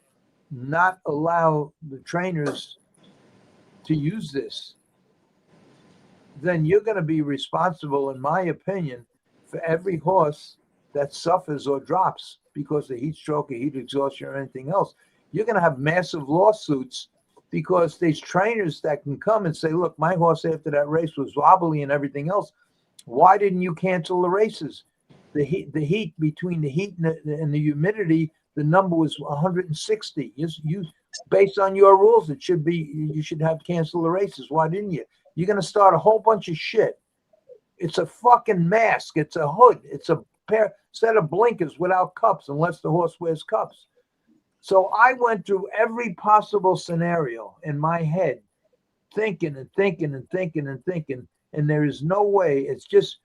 not allow the trainers to use this, then you're going to be responsible, in my opinion, for every horse that suffers or drops because of heat stroke or heat exhaustion or anything else. You're going to have massive lawsuits because there's trainers that can come and say, look, my horse after that race was wobbly and everything else. Why didn't you cancel the races? The heat between the heat and the humidity, the number was 160. You based on your rules, it should be, you should have canceled the races. Why didn't you? You're going to start a whole bunch of shit. It's a fucking mask. It's a hood. It's a set of blinkers without cups, unless the horse wears cups. So I went through every possible scenario in my head, thinking and thinking and thinking and thinking, and there is no way. It's just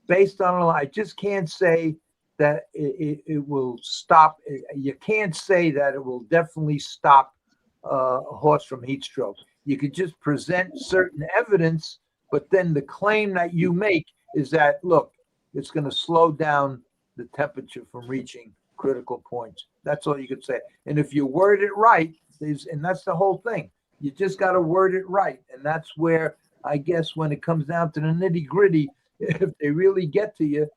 based on, I just can't say that it will stop. You can't say that it will definitely stop a horse from heat stroke. You could just present certain evidence, but then the claim that you make is that, look, it's going to slow down the temperature from reaching critical points. That's all you could say. And if you word it right, and that's the whole thing, you just got to word it right. And that's where, I guess, when it comes down to the nitty gritty, if they really get to you,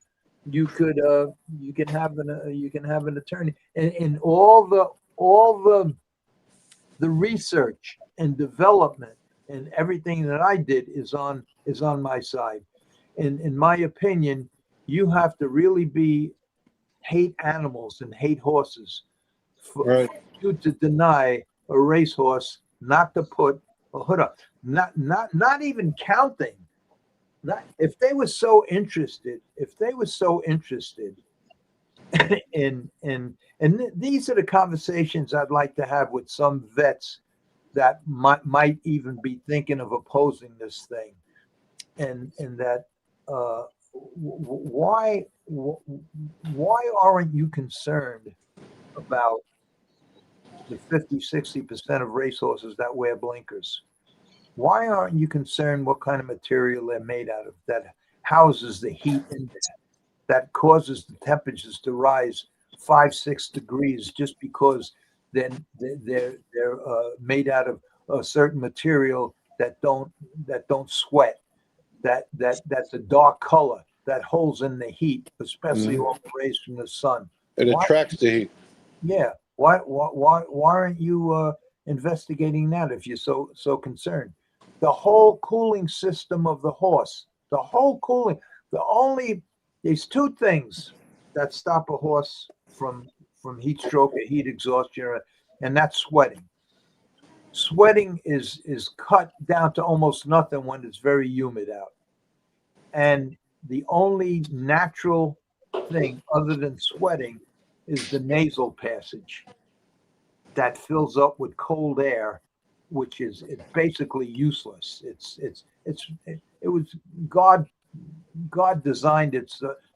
you can have an attorney. And all the research and development and everything that I did is on my side. In my opinion, you have to really hate animals and hate horses for you to deny a racehorse not to put a hood up. Not even counting. If they were so interested in these are the conversations I'd like to have with some vets that might even be thinking of opposing this thing, and that why aren't you concerned about the 50-60% of racehorses that wear blinkers? Why aren't you concerned what kind of material they're made out of that houses the heat in there, that causes the temperatures to rise 5-6 degrees just because they're made out of a certain material that don't sweat, that's a dark color that holds in the heat, especially all the rays from the sun. It attracts the heat. Yeah. Why aren't you investigating that if you're so concerned? The whole cooling system of the horse, there's two things that stop a horse from heat stroke or heat exhaustion, and that's sweating. Sweating is cut down to almost nothing when it's very humid out. And the only natural thing other than sweating is the nasal passage that fills up with cold air, which it's basically useless. It was God designed it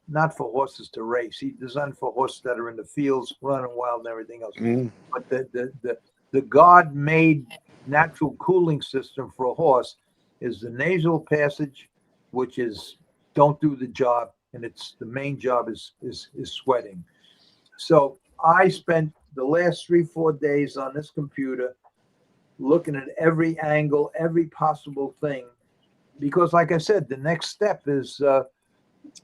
not for horses to race. He designed for horses that are in the fields running wild and everything else. But the God-made natural cooling system for a horse is the nasal passage, which is don't do the job, and it's the main job is sweating. So I spent the last 3-4 days on this computer looking at every angle, every possible thing, because like I said, the next step is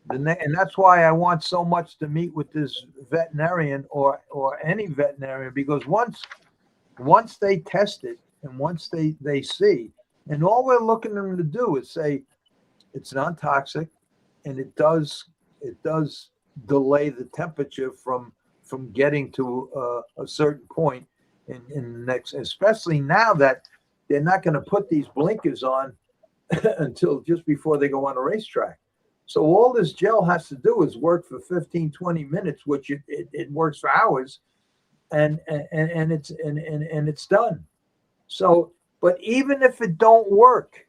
and that's why I want so much to meet with this veterinarian or any veterinarian, because once they test it and once they see, and all we're looking at them to do is say it's non-toxic and it does delay the temperature from getting to a certain point in the next, especially now that they're not going to put these blinkers on until just before they go on a racetrack. So all this gel has to do is work for 15-20 minutes, which it works for hours, and it's done. So, but even if it don't work,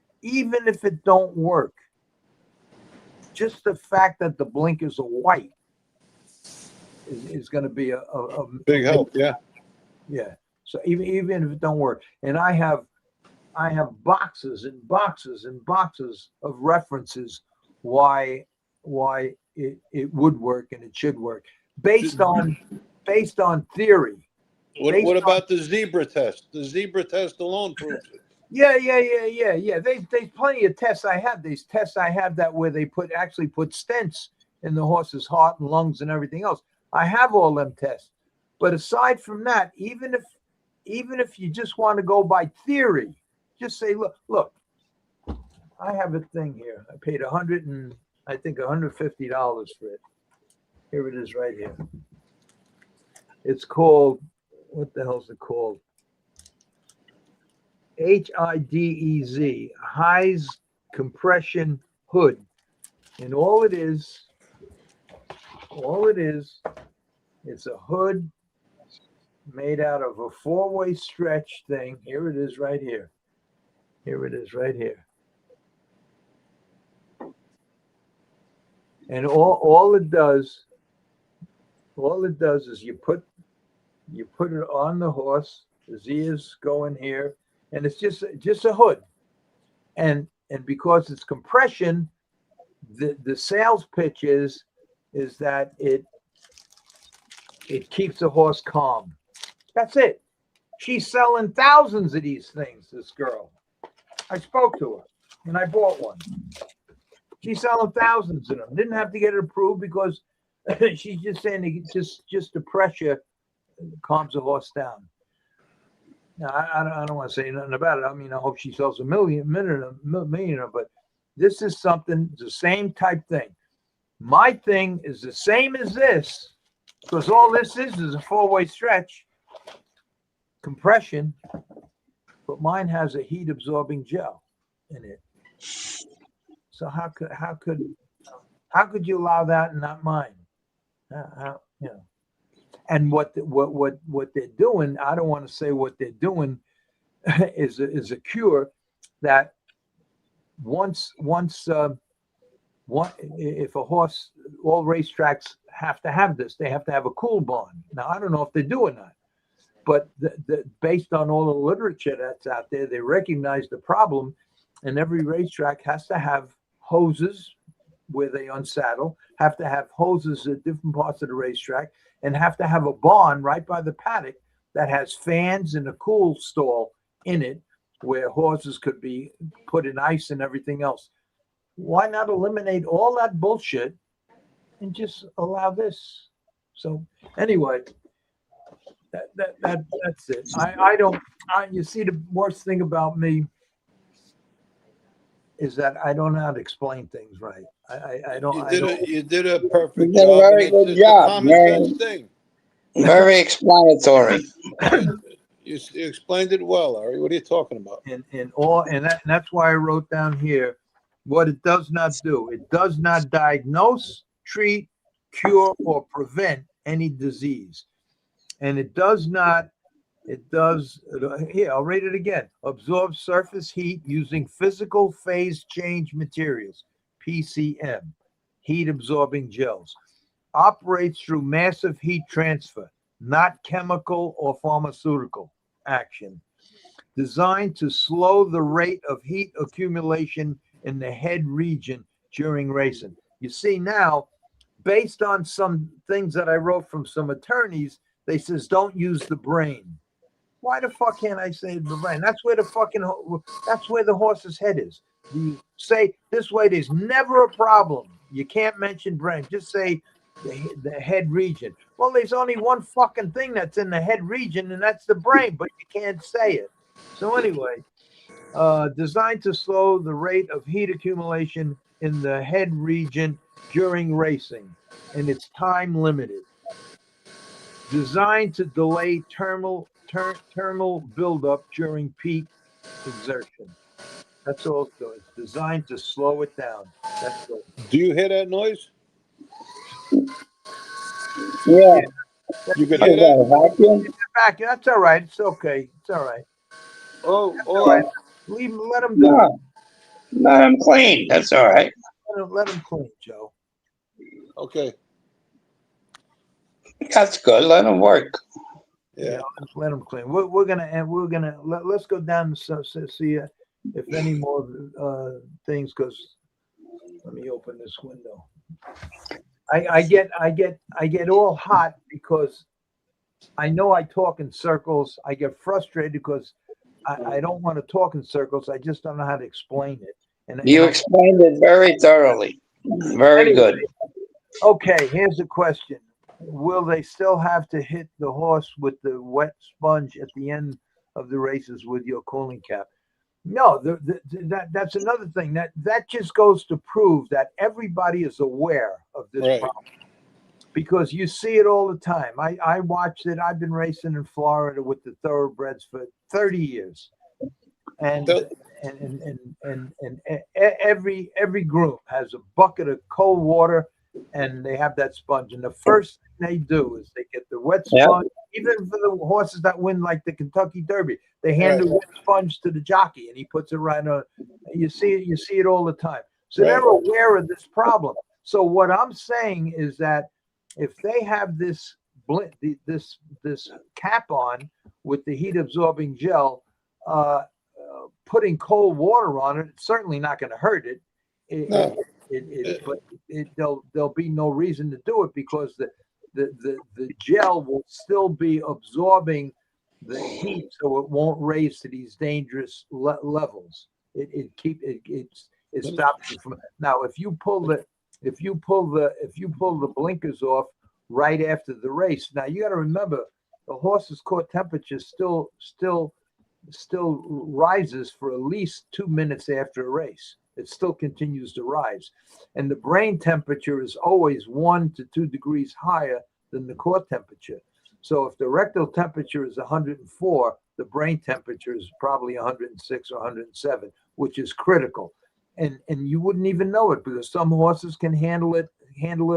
just the fact that the blinkers are white is going to be a Big help, yeah. Yeah. So even if it don't work, and I have boxes and boxes and boxes of references why it would work and it should work based on theory. What about the zebra test? The zebra test alone proves it. Yeah. There's plenty of tests I have. These tests I have that where they actually put stents in the horse's heart and lungs and everything else. I have all them tests. But aside from that, even if you just want to go by theory, just say, look, I have a thing here. I paid $150 for it. Here it is right here. It's called, what the hell is it called? HIDEZ, Highs Compression Hood. And all it is, it's a hood made out of a 4-way stretch thing. Here it is right here. Here it is right here. And all it does is you put it on the horse. His ears go in here, and it's just a hood. And because it's compression, the sales pitch is that it keeps the horse calm. That's it. She's selling thousands of these things, this girl. I spoke to her, and I bought one. She's selling thousands of them. Didn't have to get it approved because she's just saying just the pressure calms the horse down. Now, I don't want to say nothing about it. I mean, I hope she sells a million, but this is something, the same type thing. My thing is the same as this, because all this is a 4-way stretch. Compression, but mine has a heat absorbing gel in it. So how could you allow that and not mine? And what they're doing, I don't want to say what they're doing is a cure that once if a horse, all racetracks have to have this, they have to have a cool bond. Now I don't know if they do or not. But based on all the literature that's out there, they recognize the problem, and every racetrack has to have hoses where they unsaddle, have to have hoses at different parts of the racetrack, and have to have a barn right by the paddock that has fans and a cool stall in it where horses could be put in ice and everything else. Why not eliminate all that bullshit and just allow this? So anyway, that's it. You see, the worst thing about me is that I don't know how to explain things right. You did a perfect You did a job. very and good it's job, a common sense thing. Very explanatory. You explained it well, Ari. What are you talking about? And that's why I wrote down here what it does not do. It does not diagnose, treat, cure, or prevent any disease. And it does, here, I'll read it again. Absorb surface heat using physical phase change materials, PCM, heat absorbing gels. Operates through massive heat transfer, not chemical or pharmaceutical action. Designed to slow the rate of heat accumulation in the head region during racing. You see now, based on some things that I wrote from some attorneys, they says don't use the brain. Why the fuck can't I say the brain? That's where the horse's head is. You say this way, there's never a problem. You can't mention brain. Just say the head region. Well, there's only one fucking thing that's in the head region, and that's the brain, but you can't say it. So anyway, designed to slow the rate of heat accumulation in the head region during racing, and it's time limited. Designed to delay thermal buildup during peak exertion. That's all it's doing. It's designed to slow it down. That's all. Do you hear that noise? Yeah. You can hear that? Vacuum? Back. That's all right. It's okay. It's all right. Oh, All right. Let them do it. No. Let them clean. That's all right. Let them clean, Joe. okay. That's good. Let them work. Yeah. Let them clean. Let's go down to see if any more things, because let me open this window. I get all hot because I know I talk in circles. I get frustrated because I don't want to talk in circles. I just don't know how to explain it. You explained it very thoroughly. Very anyway, good. Okay, here's a question. Will they still have to hit the horse with the wet sponge at the end of the races with your cooling cap? No, that's another thing. That just goes to prove that everybody is aware of this problem, because you see it all the time. I watched it. I've been racing in Florida with the Thoroughbreds for 30 years, and every groom has a bucket of cold water, and they have that sponge. And the first thing they do is they get the wet sponge. Even for the horses that win, like the Kentucky Derby, they hand the wet sponge to the jockey, and he puts it right on. You see it all the time. So they're aware of this problem. So what I'm saying is that if they have this cap on with the heat absorbing gel, putting cold water on it, it's certainly not going to hurt it. But there'll be no reason to do it, because the gel will still be absorbing the heat, so it won't raise to these dangerous levels. It stops you from. Now, if you pull the blinkers off right after the race, now you got to remember the horse's core temperature still rises for at least 2 minutes after a race. It still continues to rise, and the brain temperature is always 1 to 2 degrees higher than the core temperature. So if the rectal temperature is 104, the brain temperature is probably 106 or 107, which is critical. And you wouldn't even know it, because some horses can handle it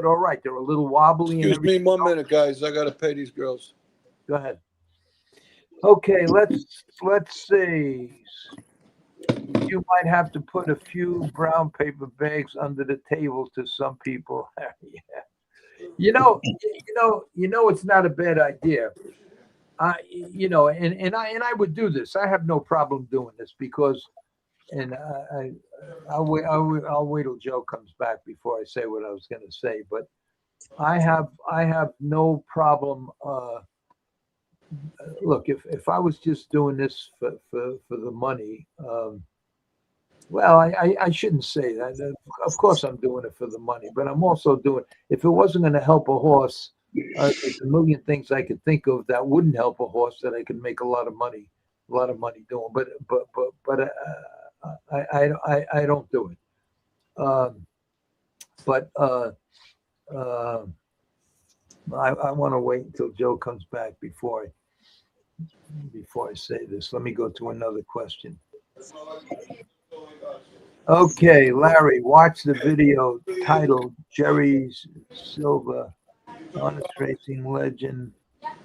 all right. They're a little wobbly. Excuse me 1 minute, guys. I got to pay these girls. Go ahead. Okay, let's see. You might have to put a few brown paper bags under the table to some people. Yeah. You know, it's not a bad idea. I would do this. I have no problem doing this, because, and I'll wait till Joe comes back before I say what I was going to say. But I have no problem. Look, if I was just doing this for the money, well, I shouldn't say that. Of course, I'm doing it for the money, but I'm also doing. If it wasn't going to help a horse, there's a million things I could think of that wouldn't help a horse that I could make a lot of money doing. But I don't do it. I want to wait until Joe comes back before I say this. Let me go to another question. Okay, Larry, watch the video titled Jerry Silva, honest racing legend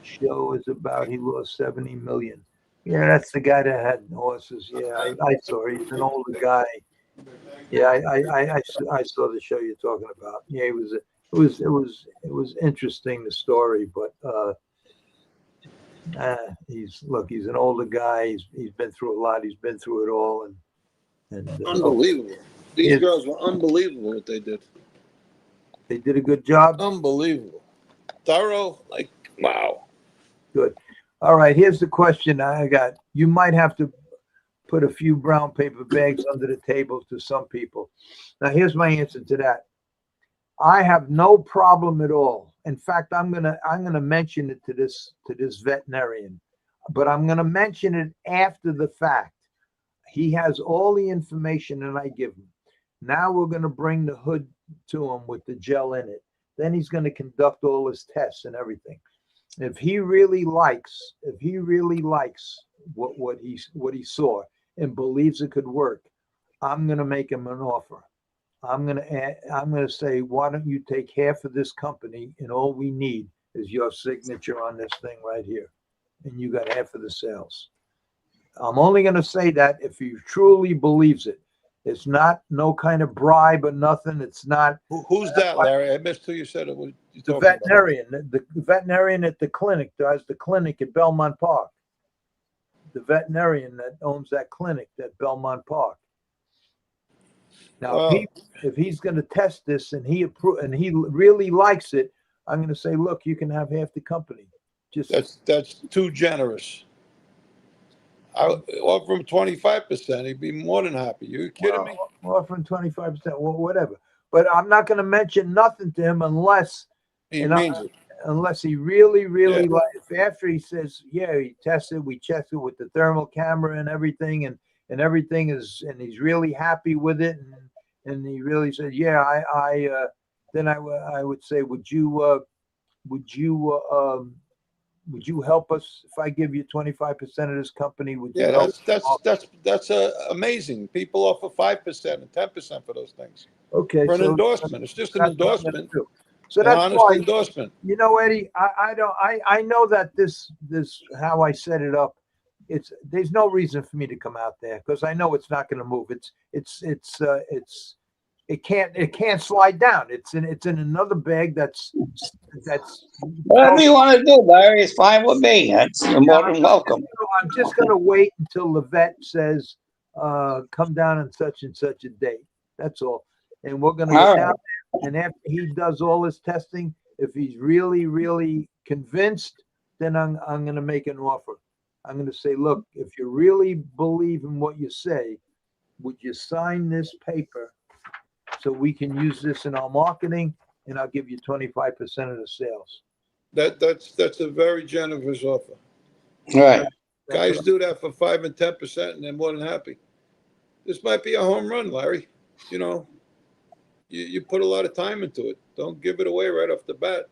show is about he lost 70 million. Yeah, that's the guy that had horses. Yeah, I saw it. He's an older guy. Yeah, I saw the show you're talking about. Yeah, it was interesting, the story, but he's an older guy. He's been through a lot. He's been through it all, and unbelievable. These girls were unbelievable what they did. They did a good job. Unbelievable. Thorough, like, wow. Good. All right, here's the question I got. You might have to put a few brown paper bags under the table to some people. Now, here's my answer to that. I have no problem at all. In fact, I'm gonna mention it to this veterinarian, but I'm gonna mention it after the fact. He has all the information that I give him. Now we're gonna bring the hood to him with the gel in it. Then he's gonna conduct all his tests and everything. If he really likes what he saw and believes it could work, I'm gonna make him an offer. I'm gonna say, why don't you take half of this company, and all we need is your signature on this thing right here, and you got half of the sales. I'm only gonna say that if he truly believes it. It's not no kind of bribe or nothing. It's not. Who's that, Larry? I missed who you said it was. you The talking about? veterinarian, the veterinarian at the clinic, does the clinic at Belmont Park. The veterinarian that owns that clinic at Belmont Park. Now, Well, if he's going to test this and he really likes it, I'm going to say, look, you can have half the company. Just that's too generous. I offer him 25%. He'd be more than happy. You kidding me? Offering 25%, well, whatever. But I'm not going to mention nothing to him unless He means it. unless he really, really Yeah. like. After he says, yeah, he tested, we checked it with the thermal camera and everything, and everything is, and he's really happy with it, and he really said, yeah, then I would say, would you help us if I give you 25% of this company? Would you Yeah, help? that's amazing. People offer 5% and 10% for those things. Okay, For an so endorsement. It's just an that's what I'm gonna endorsement. do. So An that's honest why, endorsement. you know, Eddie, I know that this how I set it up, there's no reason for me to come out there because I know it's not going to move. It can't slide down. It's in another bag that's Whatever you want to do, Larry, it's fine with me. You're more than welcome. I'm just going to wait until the vet says, come down on such and such a date. That's all. And we're going to go down there, and after he does all his testing, if he's really, really convinced, then I'm going to make an offer. I'm going to say, look, if you really believe in what you say, would you sign this paper so we can use this in our marketing, and I'll give you 25% of the sales. That's a very generous offer. Right. Guys do that for 5 and 10%, and they're more than happy. This might be a home run, Larry. You know, you put a lot of time into it. Don't give it away right off the bat.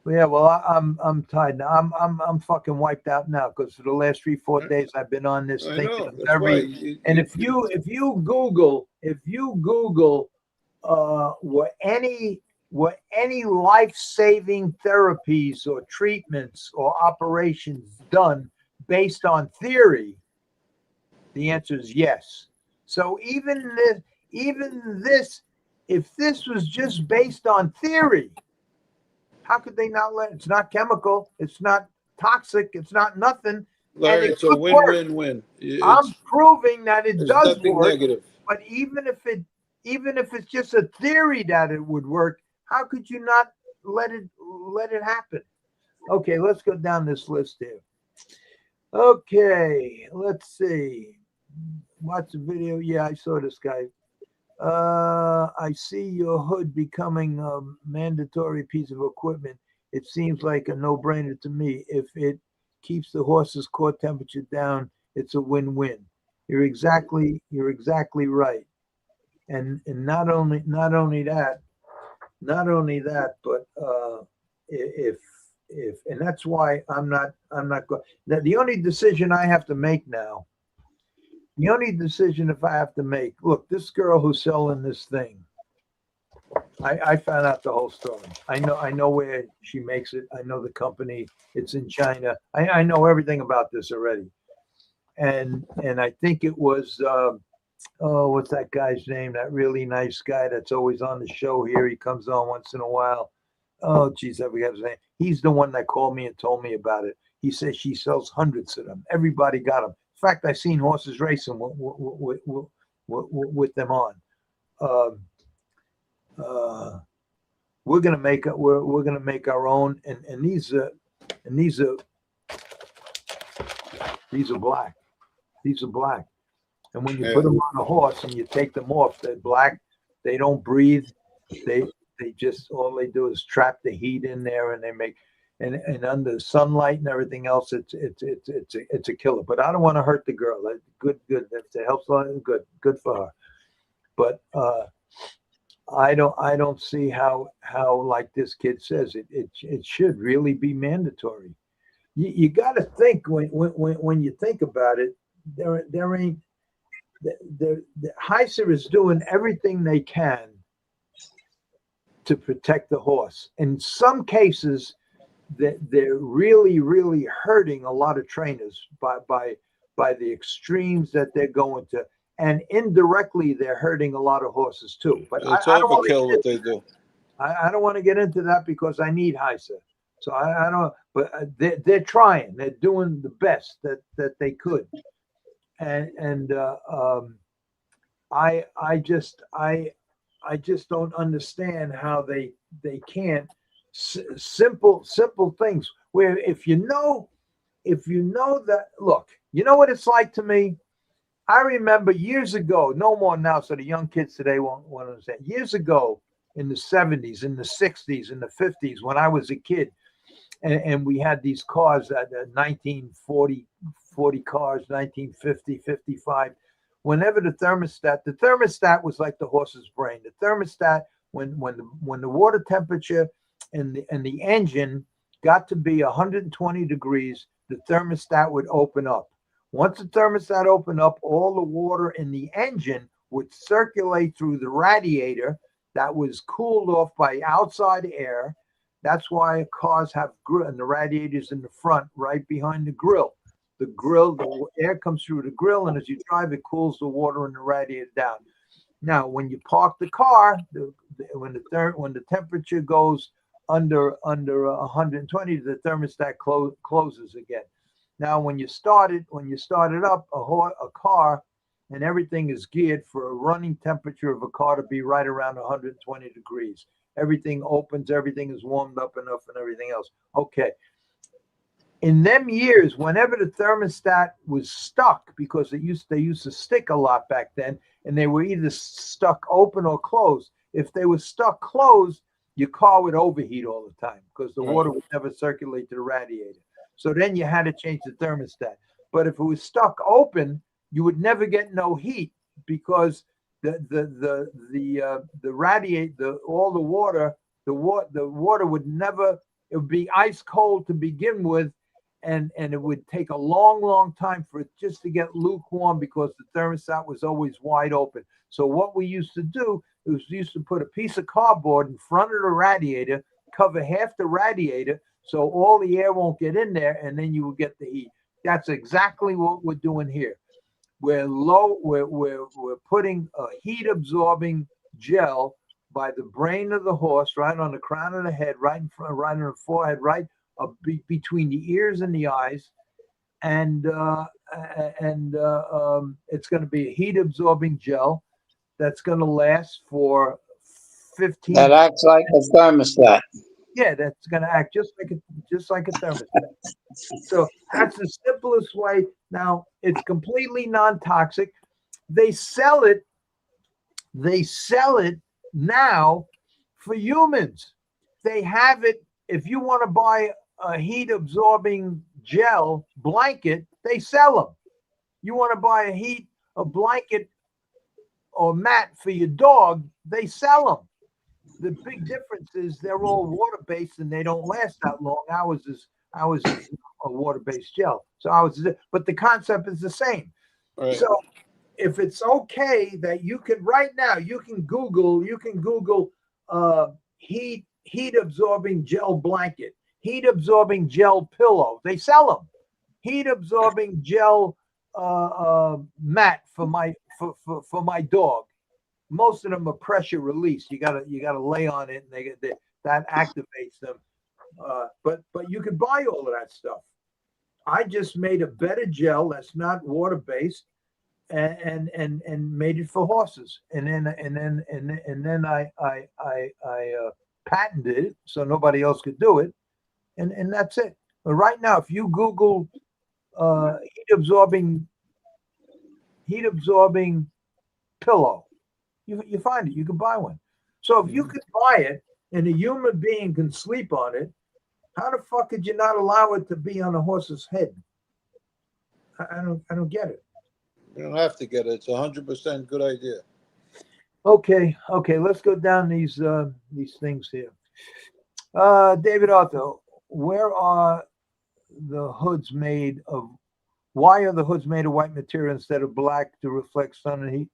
Yeah, well, I'm tired now. I'm fucking wiped out now because for the last 3-4 days I've been on this I thing. know. That's why. And if you Google what any life-saving therapies or treatments or operations done based on theory, the answer is yes. So even this, if this was just based on theory, how could they not let? It's not chemical. It's not toxic. It's not nothing. Larry, it's a win-win-win. I'm proving that it does work. Negative. But even if it's just a theory that it would work, how could you not let it happen? Okay, let's go down this list here. Okay, let's see. Watch the video. Yeah, I saw this guy. I see your hood becoming a mandatory piece of equipment. It seems like a no-brainer to me. If it keeps the horse's core temperature down, it's a win-win. You're exactly right. And not only that, but if and that's why I'm not going. The only decision I have to make now. The only decision if I have to make, look, this girl who's selling this thing, I found out the whole story. I know where she makes it. I know the company. It's in China. I know everything about this already. And I think it was, what's that guy's name? That really nice guy that's always on the show here. He comes on once in a while. Oh, geez, I forgot his name. He's the one that called me and told me about it. He says she sells hundreds of them. Everybody got them. In fact, I seen horses racing with them on. We're gonna make our own, and these are black. These are black. And when you put them on a horse and you take them off, they're black. They don't breathe. They just, all they do is trap the heat in there, and they make. And under sunlight and everything else, it's a killer. But I don't want to hurt the girl. Good. If it helps, good for her. But I don't see how like this kid says it should really be mandatory. You got to think when you think about it, there ain't. The Heiser is doing everything they can to protect the horse. In some cases, they're really, really hurting a lot of trainers by the extremes that they're going to, and indirectly they're hurting a lot of horses too. But it's overkill what they do. I don't want to get into that because I need HISA. So I don't, but they're trying. They're doing the best that they could. And I just don't understand how they can't simple things where if you know that, look, you know what it's like to me. I remember years ago, no more now, so the young kids today won't understand. Years ago, in the 70s, in the 60s, in the 50s, when I was a kid, and we had these cars at 1940 cars, 1950, 55. Whenever the thermostat was like the horse's brain. The thermostat, when the water temperature and the engine got to be 120 degrees, the thermostat would open up. Once the thermostat opened up, all the water in the engine would circulate through the radiator that was cooled off by outside air. That's why cars have grill, and the radiators in the front, right behind the grill. The air comes through the grill, and as you drive, it cools the water in the radiator down. Now, when you park the car, when the temperature goes under 120, the thermostat closes again. Now, when you start it up, a car, and everything is geared for a running temperature of a car to be right around 120 degrees. Everything opens, everything is warmed up enough, and everything else. Okay. In them years, whenever the thermostat was stuck, because they used to stick a lot back then, and they were either stuck open or closed. If they were stuck closed, your car would overheat all the time because the water would never circulate to the radiator. So then you had to change the thermostat. But if it was stuck open, you would never get no heat because the water would never, it would be ice cold to begin with, and it would take a long time for it just to get lukewarm because the thermostat was always wide open. So what we used to do is we used to put a piece of cardboard in front of the radiator, cover half the radiator, so all the air won't get in there, and then you will get the heat. That's exactly what we're doing here. We're putting a heat absorbing gel by the brain of the horse, right on the crown of the head, right in front, right on the forehead, right between the ears and the eyes, and it's going to be a heat absorbing gel that's going to last for 15. That acts like a thermostat. Yeah, that's going to act just like a thermostat. So that's the simplest way. Now it's completely non-toxic. They sell it now for humans. They have it. If you want to buy a heat absorbing gel blanket, they sell them. You want to buy a blanket or mat for your dog, they sell them. The big difference is they're all water-based and they don't last that long. Ours is a water-based gel. But the concept is the same. Right. So if it's okay that you can right now, you can Google heat absorbing gel blanket, heat absorbing gel pillow. They sell them. Heat absorbing gel mat for my dog. Most of them are pressure release. You gotta lay on it, and that activates them. But you can buy all of that stuff. I just made a better gel that's not water based, and made it for horses. And then I patented it so nobody else could do it, and that's it. But right now, if you Google heat absorbing pillow, you find it. You can buy one. So if you can buy it and a human being can sleep on it, how the fuck could you not allow it to be on a horse's head? I don't get it. You don't have to get it. It's 100% good idea. Okay. Let's go down these things here. David Arthur, where are the hoods made of? Why are the hoods made of white material instead of black to reflect sun and heat?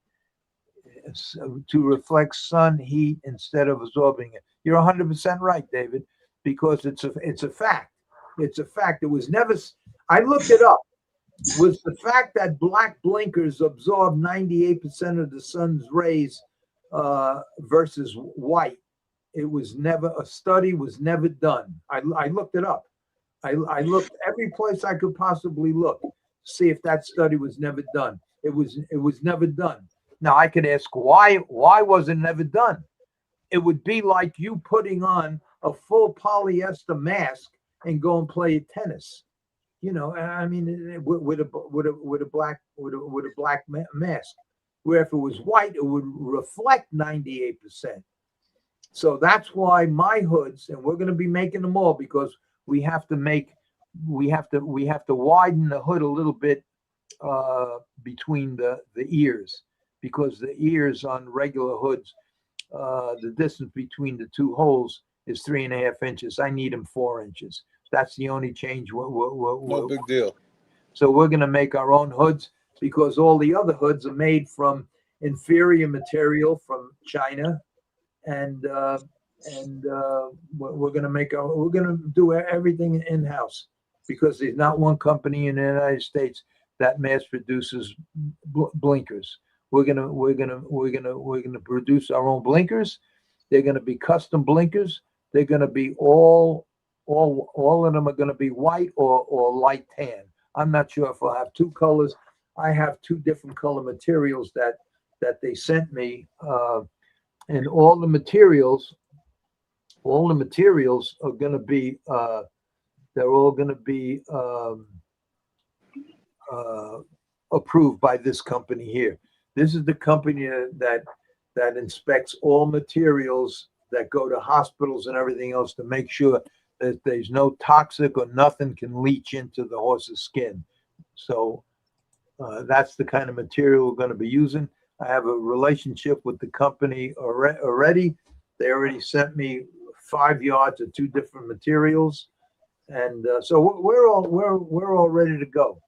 To reflect sun heat instead of absorbing it. You're 100% right, David, because it's a fact. It's a fact. It was never. I looked it up. Was the fact that black blinkers absorb 98% of the sun's rays versus white. it was never, a study was never done. I looked it up. I looked every place I could possibly look, see if that study was never done. It was never done. Now I could ask why was it never done? It would be like you putting on a full polyester mask and go and play tennis. You know, I mean, with a black mask, where if it was white, it would reflect 98%. So that's why my hoods, and we're going to be making them all, because we have to widen the hood a little bit between the ears, because the ears on regular hoods, the distance between the two holes is 3.5 inches. I need them 4 inches. That's the only change. No big deal. So we're going to make our own hoods, because all the other hoods are made from inferior material from China, and we're going to do everything in house, because there's not one company in the United States that mass produces blinkers. We're gonna produce our own blinkers. They're gonna be custom blinkers. They're gonna be all of them are gonna be white or light tan. I'm not sure if I'll have two colors. I have two different color materials that they sent me, and all the materials are gonna be they're all gonna be approved by this company here. This is the company that inspects all materials that go to hospitals and everything else, to make sure that there's no toxic or nothing can leach into the horse's skin. So that's the kind of material we're going to be using. I have a relationship with the company already. They already sent me 5 yards of 2 different materials, and so we're all ready to go.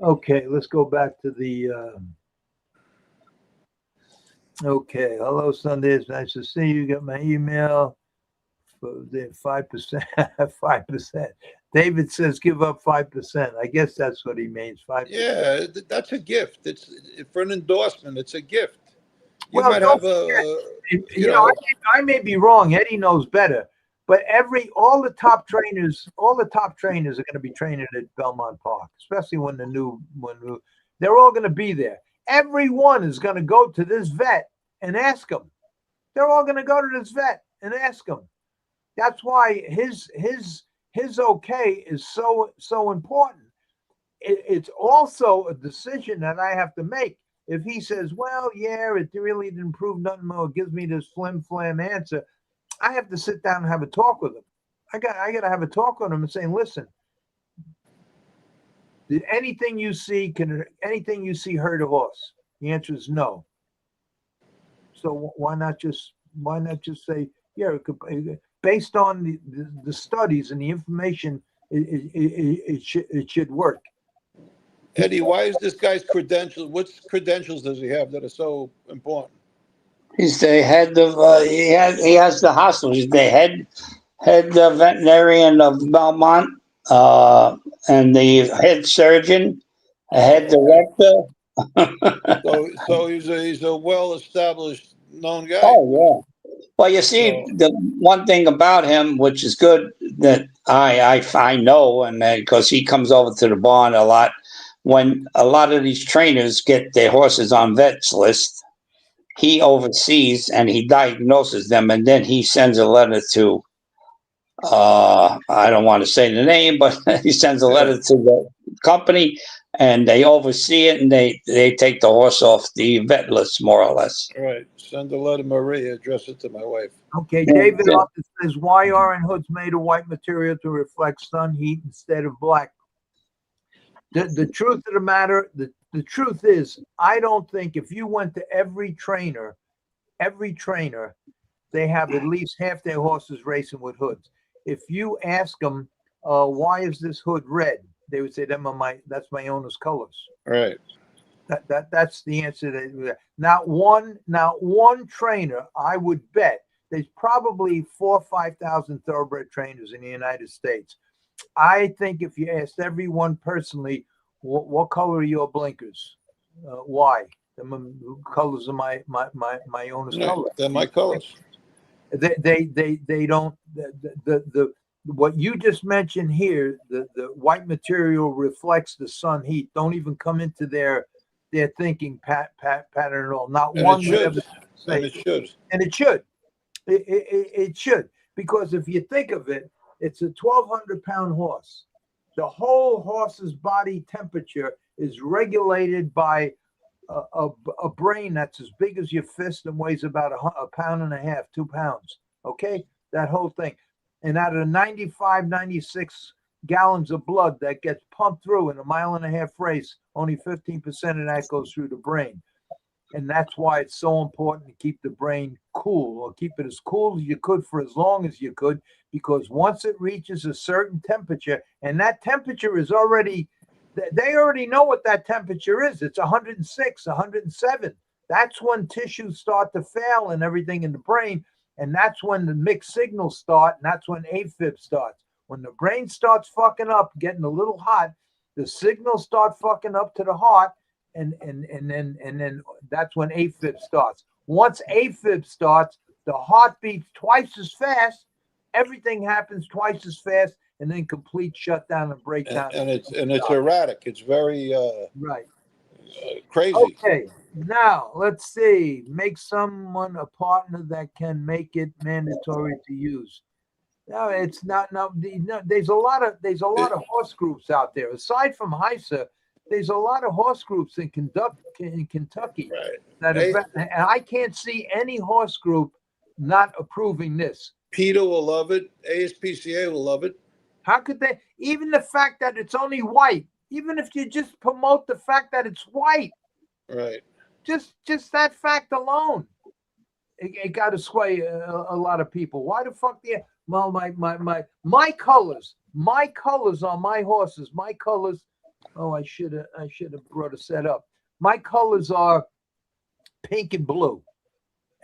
Okay, let's go back to the. Okay, hello, Sunday. It's nice to see you. Got my email for the 5%. 5%. David says give up 5%. I guess that's what he means. 5%. Yeah, that's a gift. It's for an endorsement. It's a gift. You Well, might have a. You know, I may be wrong. Eddie knows better. But all the top trainers are going to be training at Belmont Park, especially when they're all going to be there. Everyone is going to go to this vet and ask him. They're all going to go to this vet and ask him. That's why his okay is so important. It's also a decision that I have to make. If he says, well, yeah, it really didn't prove nothing more, it gives me this flim-flam answer, I have to sit down and have a talk with him. I got to have a talk with him and say, listen, did anything you see hurt a horse? The answer is no. So why not just say, yeah, based on the studies and the information, it should work. Eddie, why is this guy's credentials? What credentials does he have that are so important? He's the head of. He has the hospital. He's the head veterinarian of Belmont, and the head surgeon, the head director. So he's a well-established, known guy. Oh yeah. Well, you see, the one thing about him, which is good, that I know, and because he comes over to the barn a lot, when a lot of these trainers get their horses on vets list, he oversees and he diagnoses them, and then he sends a letter to, I don't want to say the name, but he sends a letter to the company, and they oversee it, and they take the horse off the vet list, more or less. All right. Send a letter to Marie, address it to my wife. Okay, David says, why aren't hoods made of white material to reflect sun heat instead of black? The truth of the matter, the truth is, I don't think if you went to every trainer, they have at least half their horses racing with hoods. If you ask them, why is this hood red? They would say, that's my owner's colors. Right. That's the answer. Not one trainer, I would bet. There's probably 4,000 or 5,000 thoroughbred trainers in the United States. I think if you asked everyone personally, what color are your blinkers? Why? The colors of my owner's color. They're my colors. They don't the what you just mentioned here. The white material reflects the sun heat. Don't even come into their thinking pattern at all. Not And one it would should. ever say, And it should. and it should. It should, because if you think of it, it's a 1,200-pound horse. The whole horse's body temperature is regulated by a brain that's as big as your fist and weighs about a pound and a half, 2 pounds. Okay, that whole thing. And out of 95, 96 gallons of blood that gets pumped through in a 1.5-mile race, only 15% of that goes through the brain. And that's why it's so important to keep the brain cool, or keep it as cool as you could for as long as you could, because once it reaches a certain temperature, and that temperature is already, they already know what that temperature is. It's 106, 107. That's when tissues start to fail and everything in the brain. And that's when the mixed signals start. And that's when AFib starts. When the brain starts fucking up, getting a little hot, the signals start fucking up to the heart. And then that's when AFib starts. Once AFib starts, the heart beats twice as fast. Everything happens twice as fast, and then complete shutdown and breakdown. And it's erratic. It's very right. Crazy. Okay, now let's see. Make someone a partner that can make it mandatory to use. No, it's not. No, there's a lot of horse groups out there. Aside from HISA, there's a lot of horse groups in Kentucky Right. that have, and I can't see any horse group not approving this. PETA will love it. ASPCA will love it. How could they? Even the fact that it's only white, even if you just promote the fact that it's white, Right. just that fact alone, it got to sway a lot of people. Why the fuck well, my colors on my horses, my colors. Oh, I should have brought a set up. My colors are pink and blue.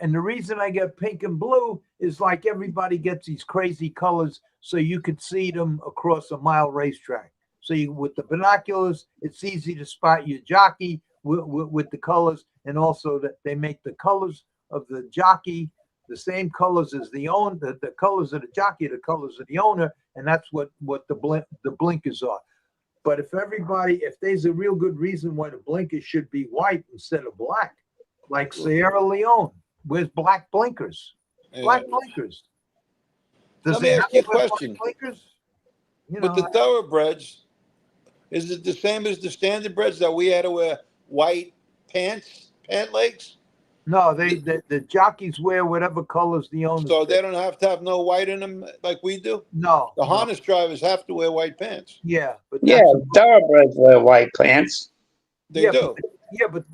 And the reason I get pink and blue is like everybody gets these crazy colors so you could see them across a mile racetrack. So with the binoculars, it's easy to spot your jockey with the colors, and also that they make the colors of the jockey the same colors as the owner, the colors of the jockey, the colors of the owner, and that's what the blinkers are. But if there's a real good reason why the blinkers should be white instead of black, like Sierra Leone, where's black blinkers? Black blinkers. Let me ask you a question. Blinkers? With the thoroughbreds, is it the same as the standardbreds that we had to wear white pant legs? No, the jockeys wear whatever colors the owners. So they don't have to have no white in them like we do? No. The harness drivers have to wear white pants. Yeah, but thoroughbreds wear white pants. They do. But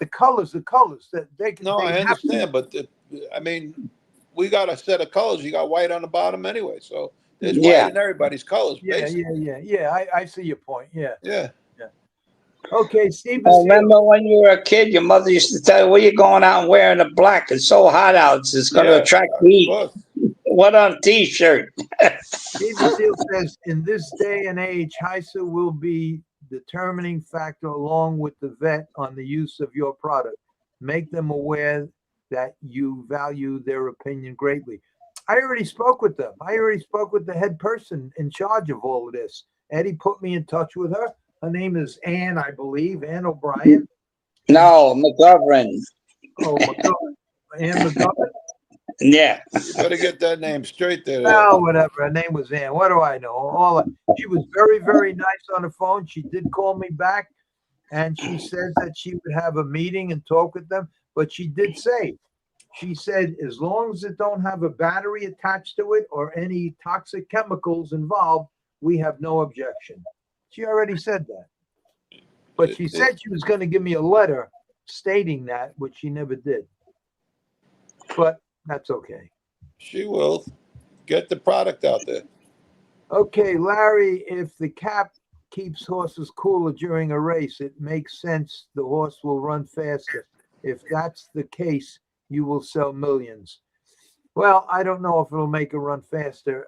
the colors that they can. No, I understand, but I mean, we got a set of colors. You got white on the bottom anyway, so there's white in everybody's colors. Yeah. I see your point. Yeah. Yeah. Okay, Steve. Remember when you were a kid, your mother used to tell you, "Where you going out and wearing the black? It's so hot out. It's going to attract heat." What on a T-shirt? Steve Seal says, in this day and age, HISA will be determining factor along with the vet on the use of your product. Make them aware that you value their opinion greatly. I already spoke with them. I already spoke with the head person in charge of all of this. Eddie put me in touch with her. Her name is Ann, I believe, Ann O'Brien. No, McGovern. Oh, McGovern. Ann McGovern? Yeah. You better get that name straight there. Well, whatever. Her name was Ann. What do I know? She was very, very nice on the phone. She did call me back, and she said that she would have a meeting and talk with them. But she did say, she said, as long as it don't have a battery attached to it or any toxic chemicals involved, we have no objection. She already said that. But she said she was going to give me a letter stating that, which she never did. But that's okay. She will. Get the product out there. Okay, Larry, if the cap keeps horses cooler during a race, it makes sense the horse will run faster. If that's the case, you will sell millions. Well, I don't know if it'll make it run faster.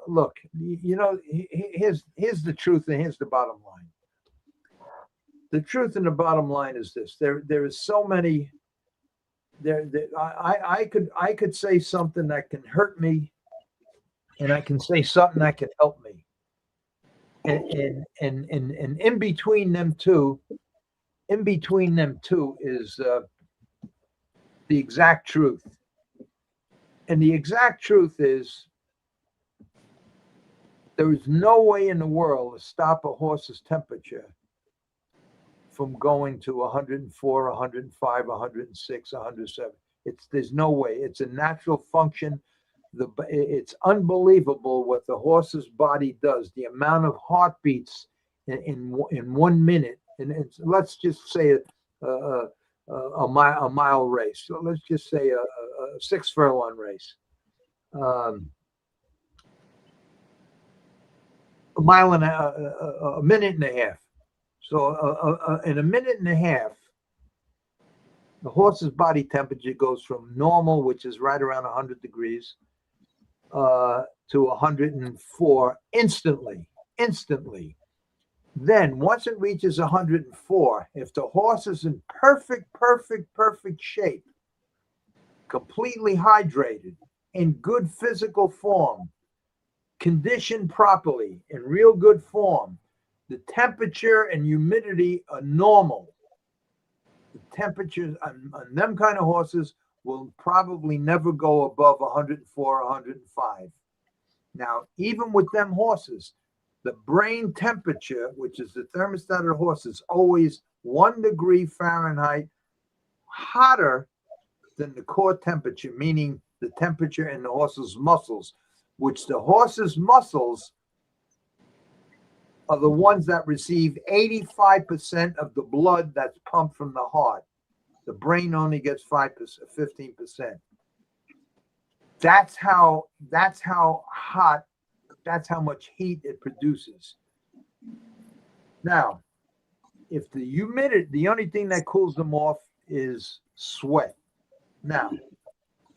Look, here's the truth and here's the bottom line. The truth and the bottom line is this. There is so many I could say something that can hurt me, and I can say something that can help me. And in between them two, is the exact truth. And the exact truth is there is no way in the world to stop a horse's temperature from going to 104, 105, 106, 107. There's no way. It's a natural function. It's unbelievable what the horse's body does. The amount of heartbeats in 1 minute, and let's just say a mile race. So let's just say a 6 furlong race. A mile and a minute and a half. So in a minute and a half, the horse's body temperature goes from normal, which is right around 100 degrees, to 104 instantly. Then once it reaches 104, if the horse is in perfect shape, completely hydrated, in good physical form, conditioned properly, in real good form, the temperature and humidity are normal. The temperatures on them kind of horses will probably never go above 104, 105. Now, even with them horses, the brain temperature, which is the thermostat of the horse, is always 1 degree Fahrenheit hotter than the core temperature, meaning the temperature in the horse's muscles, which the horse's muscles are the ones that receive 85% of the blood that's pumped from the heart. The brain only gets 15%. That's how hot, that's how much heat it produces. Now, if the humidity, the only thing that cools them off is sweat. Now,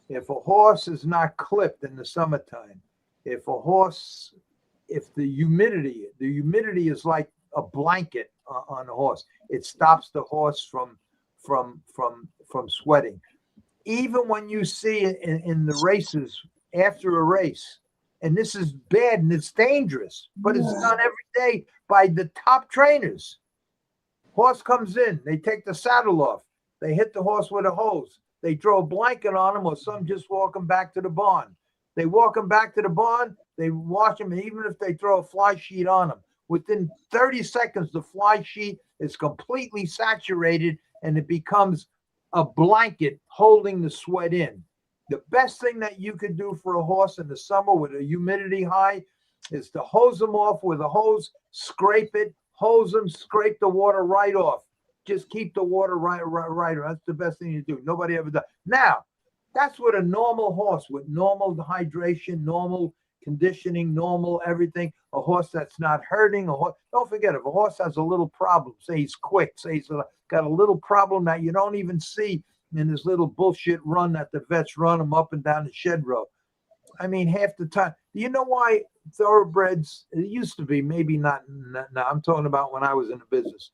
if a horse is not clipped in the summertime, if the humidity is like a blanket on a horse, it stops the horse from sweating. Even when you see it in the races after a race, and this is bad and it's dangerous, but it's done every day by the top trainers. Horse comes in, they take the saddle off, they hit the horse with a hose, they throw a blanket on him, or some just walk him back to the barn. They walk him back to the barn, they wash him, and even if they throw a fly sheet on him, within 30 seconds, the fly sheet is completely saturated and it becomes a blanket holding the sweat in. The best thing that you could do for a horse in the summer with a humidity high is to hose them off with a hose, scrape it, hose them, scrape the water right off. Just keep the water right. That's the best thing you do. Nobody ever does. Now, that's with a normal horse, with normal hydration, normal conditioning, normal everything. A horse that's not hurting. Don't forget, if a horse has a little problem, say he's quick, say he's got a little problem that you don't even see in this little bullshit run that the vets run him up and down the shed row. I mean, half the time. Do you know why thoroughbreds, it used to be, maybe not now, I'm talking about when I was in the business.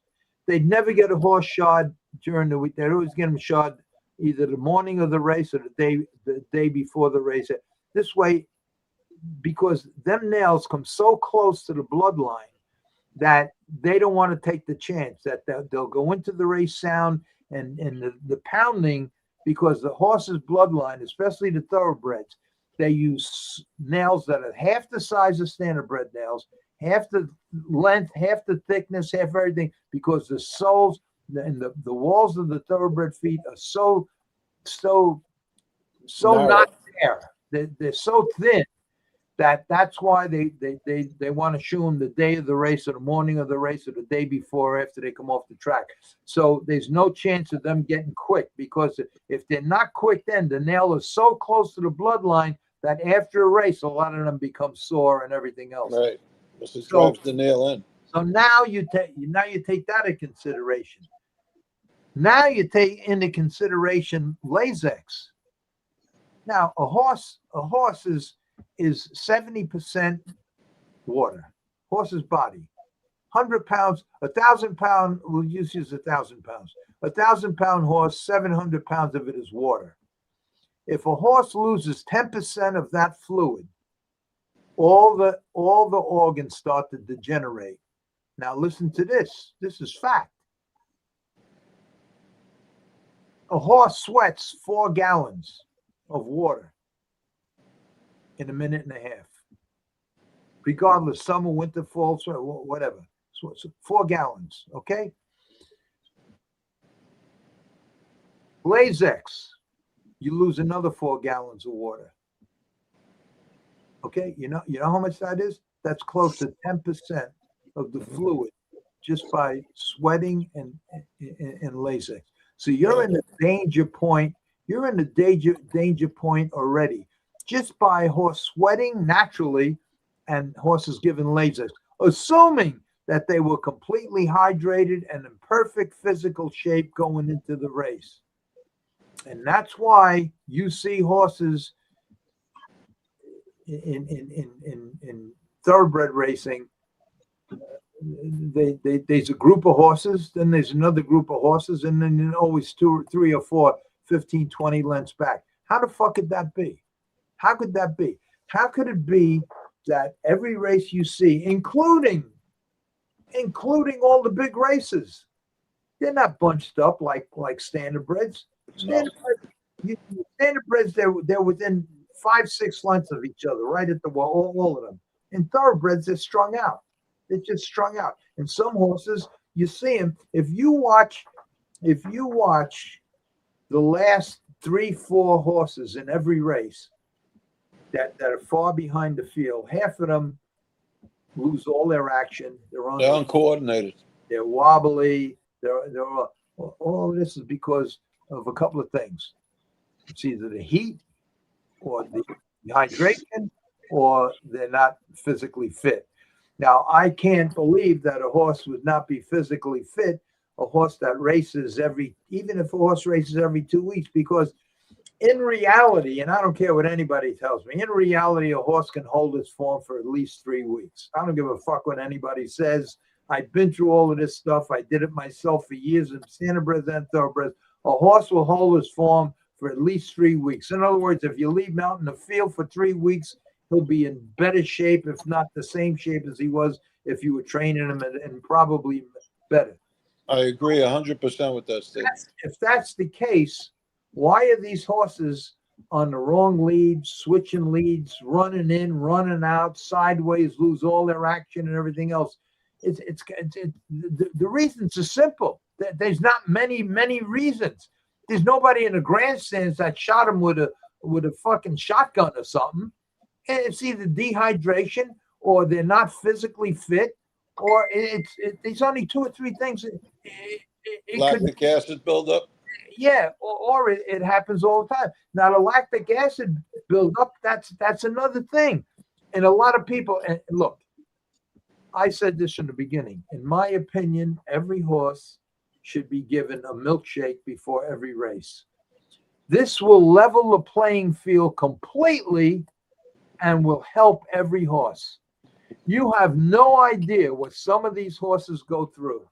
They'd never get a horse shod during the week. They'd always get them shod either the morning of the race or the day before the race. This way, because them nails come so close to the bloodline that they don't want to take the chance that they'll go into the race sound and the pounding, because the horse's bloodline, especially the thoroughbreds, they use nails that are half the size of standardbred nails, half the length, half the thickness, half everything, because the soles and the walls of the thoroughbred feet are so not there. They're so thin that's why they want to shoe them the day of the race or the morning of the race or the day before after they come off the track. So there's no chance of them getting quick, because if they're not quick, then the nail is so close to the bloodline that after a race, a lot of them become sore and everything else. Right. This drives the nail in. So now you take that into consideration. Now you take into consideration Lasix. Now a horse is 70% water. Horse's body, 100 pounds, 1,000 pound, we'll use 1,000 pounds. 1,000 pound horse, 700 pounds of it is water. If a horse loses 10% of that fluid, all the organs start to degenerate. Now listen to this. This is fact. A horse sweats 4 gallons of water in a minute and a half. Regardless, summer, winter, fall, whatever. So 4 gallons, okay? Latex, you lose another 4 gallons of water. Okay, you know how much that is? That's close to 10% of the fluid just by sweating and latex. So you're in the danger point. You're in the danger point already, just by horse sweating naturally, and horses given latex, assuming that they were completely hydrated and in perfect physical shape going into the race. And that's why you see horses in thoroughbred racing. There's a group of horses, then there's another group of horses, and then always 2 or 3 or 4, 15, 20 lengths back. How the fuck could that be? How could that be? How could it be that every race you see, including all the big races, they're not bunched up like standardbreds. Standardbreds, they're within 5-6 lengths of each other, right at the wall, all of them. In thoroughbreds, they're strung out. They're just strung out. And some horses, you see them. If you watch the last 3-4 horses in every race that are far behind the field, half of them lose all their action. They're uncoordinated. They're wobbly. All of this is because of a couple of things. It's either the heat or the hydration, or they're not physically fit. Now, I can't believe that a horse would not be physically fit, a horse that races even if a horse races every 2 weeks, because in reality, and I don't care what anybody tells me, in reality, a horse can hold its form for at least 3 weeks. I don't give a fuck what anybody says. I've been through all of this stuff. I did it myself for years in standardbreds and thoroughbreds. A horse will hold his form for at least 3 weeks. In other words, if you leave him out in the field for 3 weeks, he'll be in better shape, if not the same shape as he was if you were training him, and probably better. I agree 100% with that statement. If that's the case, why are these horses on the wrong leads, switching leads, running in, running out, sideways, lose all their action and everything else? The reasons are simple. There's not many reasons. There's nobody in the grandstands that shot him with a fucking shotgun or something. And it's either dehydration, or they're not physically fit, or there's only 2 or 3 things. Lactic acid buildup. Yeah, or it happens all the time. Now, the lactic acid buildup, that's another thing. And a lot of people, and look, I said this in the beginning. In my opinion, every horse should be given a milkshake before every race. This will level the playing field completely and will help every horse. You have no idea what some of these horses go through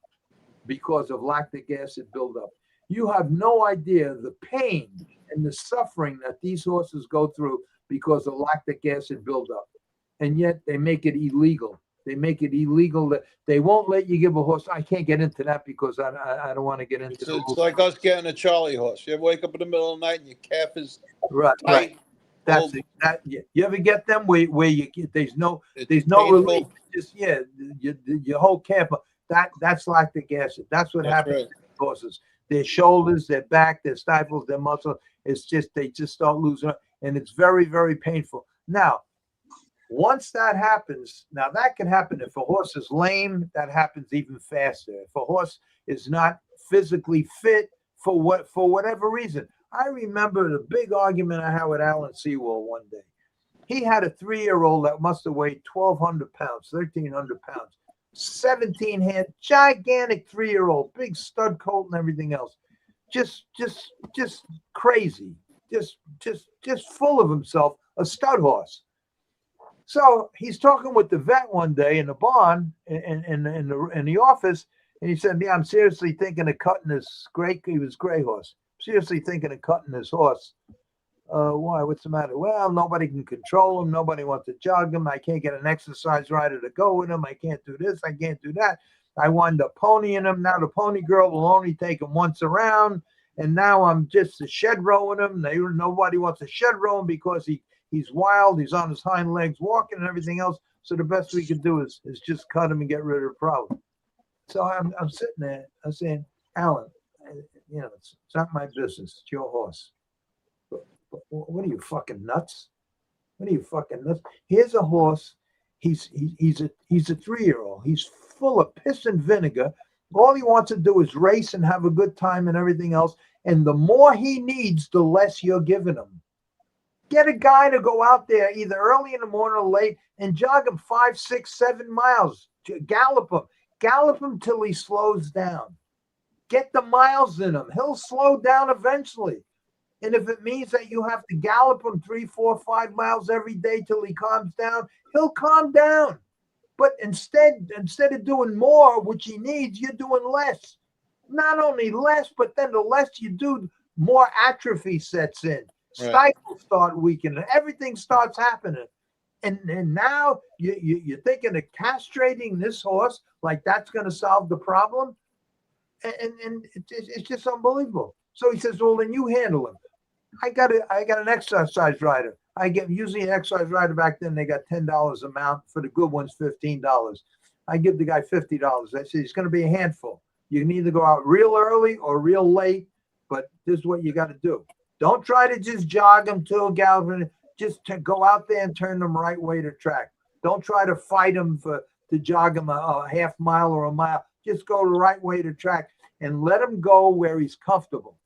because of lactic acid buildup. You have no idea the pain and the suffering that these horses go through because of lactic acid buildup. And yet they make it illegal. They make it illegal that they won't let you give a horse. I can't get into that because I don't want to get into it. It's like us getting a Charlie horse. You ever wake up in the middle of the night and your calf is right. That's it. You ever get them where there's no relief? Just your whole calf. That's lactic acid. That's what happens to horses. Their shoulders, their back, their stifles, their muscle. It's just they just start losing, and it's very, very painful. Now, once that happens, now that can happen if a horse is lame. That happens even faster. If a horse is not physically fit for whatever reason. I remember the big argument I had with Alan Sewell one day. He had a 3-year-old that must have weighed 1,200 pounds, 1,300 pounds, 17 hand, gigantic 3-year-old, big stud coat and everything else. Just crazy, just full of himself, a stud horse. So he's talking with the vet one day in the barn in the office, and he said, "Yeah, I'm seriously thinking of cutting this gray. He was gray horse. Seriously thinking of cutting this horse. Why? What's the matter? Well, nobody can control him. Nobody wants to jog him. I can't get an exercise rider to go with him. I can't do this. I can't do that. I wind up ponying him. Now the pony girl will only take him once around, and now I'm just a shed rowing him. Nobody wants to shed row him because he's wild. He's on his hind legs walking and everything else. So the best we could do is just cut him and get rid of the problem." So I'm sitting there. I'm saying, "Alan, it's not my business. It's your horse. But what are you, fucking nuts? What are you, fucking nuts? Here's a horse. He's a 3-year-old. He's full of piss and vinegar. All he wants to do is race and have a good time and everything else. And the more he needs, the less you're giving him. Get a guy to go out there either early in the morning or late and jog him 5, 6, 7 miles. Gallop him. Gallop him till he slows down. Get the miles in him. He'll slow down eventually. And if it means that you have to gallop him 3, 4, 5 miles every day till he calms down, he'll calm down. But instead of doing more, which he needs, you're doing less. Not only less, but then the less you do, more atrophy sets in. Right. Stifles start weakening. Everything starts happening. And now you're thinking of castrating this horse like that's going to solve the problem? And it's just unbelievable. So he says, "Well, then you handle him." I got an exercise rider. I get usually an exercise rider back then. They got $10 a mount. For the good ones, $15. I give the guy $50. I say, "He's going to be a handful. You can either go out real early or real late, but this is what you got to do. Don't try to just jog him till galloping. Just to go out there and turn them right way to track. Don't try to fight him to jog him a half mile or a mile. Just go the right way to track and let him go where he's comfortable.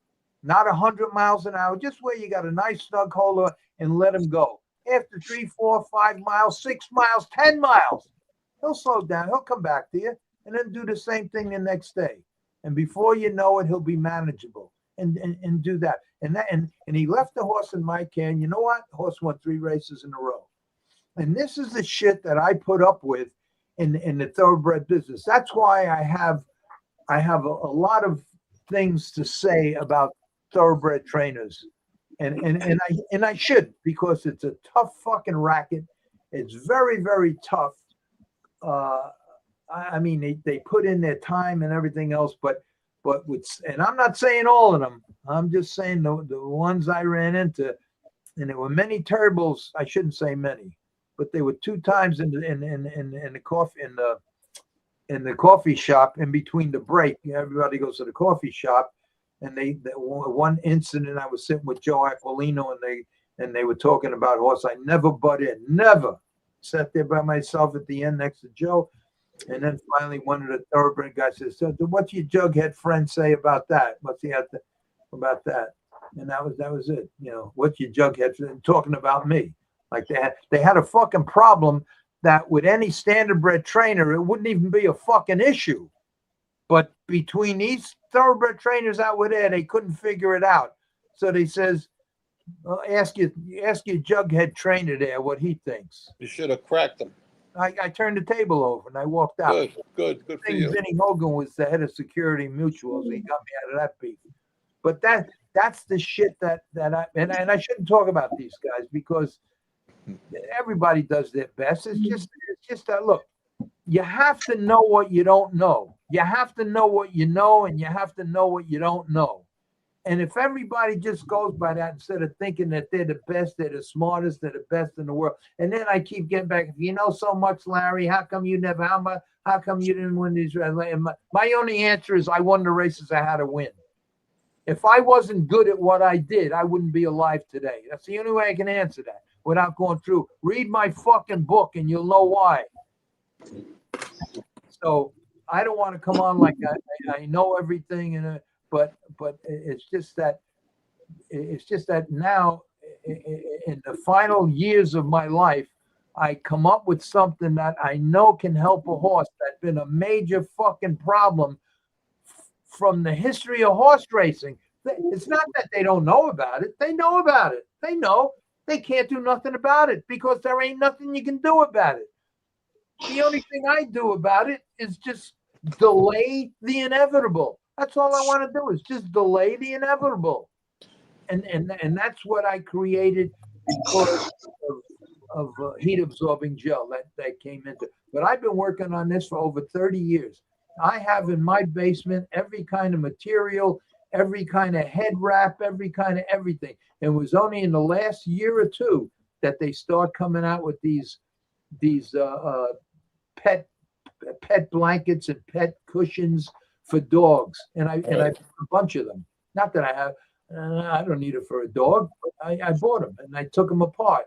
Not 100 miles an hour, just where you got a nice snug hole and let him go. After 3, 4, 5 miles, 6 miles, 10 miles, he'll slow down. He'll come back to you and then do the same thing the next day. And before you know it, he'll be manageable and do that. And he left the horse in my care. And you know what? The horse won 3 races in a row. And this is the shit that I put up with in the thoroughbred business. That's why I have a lot of things to say about thoroughbred trainers, and I should, because it's a tough fucking racket. It's very, very tough. I mean, they put in their time and everything else, but and I'm not saying all of them. I'm just saying the ones I ran into, and there were many terribles. I shouldn't say many, but they were 2 times in the coffee shop in between the break. Everybody goes to the coffee shop. And one incident, I was sitting with Joe Aquilino, and they were talking about horse. I never butt in, never. Sat there by myself at the end next to Joe, and then finally one of the thoroughbred guys says, "So, what's your jughead friend say about that? What's he have to about that?" And that was it. What's your jughead friend talking about me? Like they had a fucking problem that with any standardbred trainer, it wouldn't even be a fucking issue. But between these thoroughbred trainers out with there, they couldn't figure it out. So they says, well, ask your jughead trainer there what he thinks. You should have cracked him. I turned the table over and I walked out. Good for you. Vinny Hogan was the head of Security Mutuals. He got me out of that beef. But that's the shit that I shouldn't talk about these guys because everybody does their best. It's just that, look, you have to know what you don't know. You have to know what you know, and you have to know what you don't know. And if everybody just goes by that instead of thinking that they're the best, they're the smartest, they're the best in the world. And then I keep getting back, if you know so much, Larry, how come you never, how come you didn't win these races? My only answer is I won the races I had to win. If I wasn't good at what I did, I wouldn't be alive today. That's the only way I can answer that without going through. Read my fucking book and you'll know why. So I don't want to come on like I know everything, but it's just that now in the final years of my life, I come up with something that I know can help a horse that's been a major fucking problem from the history of horse racing. It's not that they don't know about it. They know about it. They know. They can't do nothing about it because there ain't nothing you can do about it. The only thing I do about it is just delay the inevitable. That's all I want to do is just delay the inevitable. And that's what I created because of heat absorbing gel that came into. But I've been working on this for over 30 years. I have in my basement every kind of material, every kind of head wrap, every kind of everything. And it was only in the last year or two that they start coming out with these pet blankets and pet cushions for dogs. And I bought a bunch of them. Not that I have. I don't need it for a dog. I bought them and I took them apart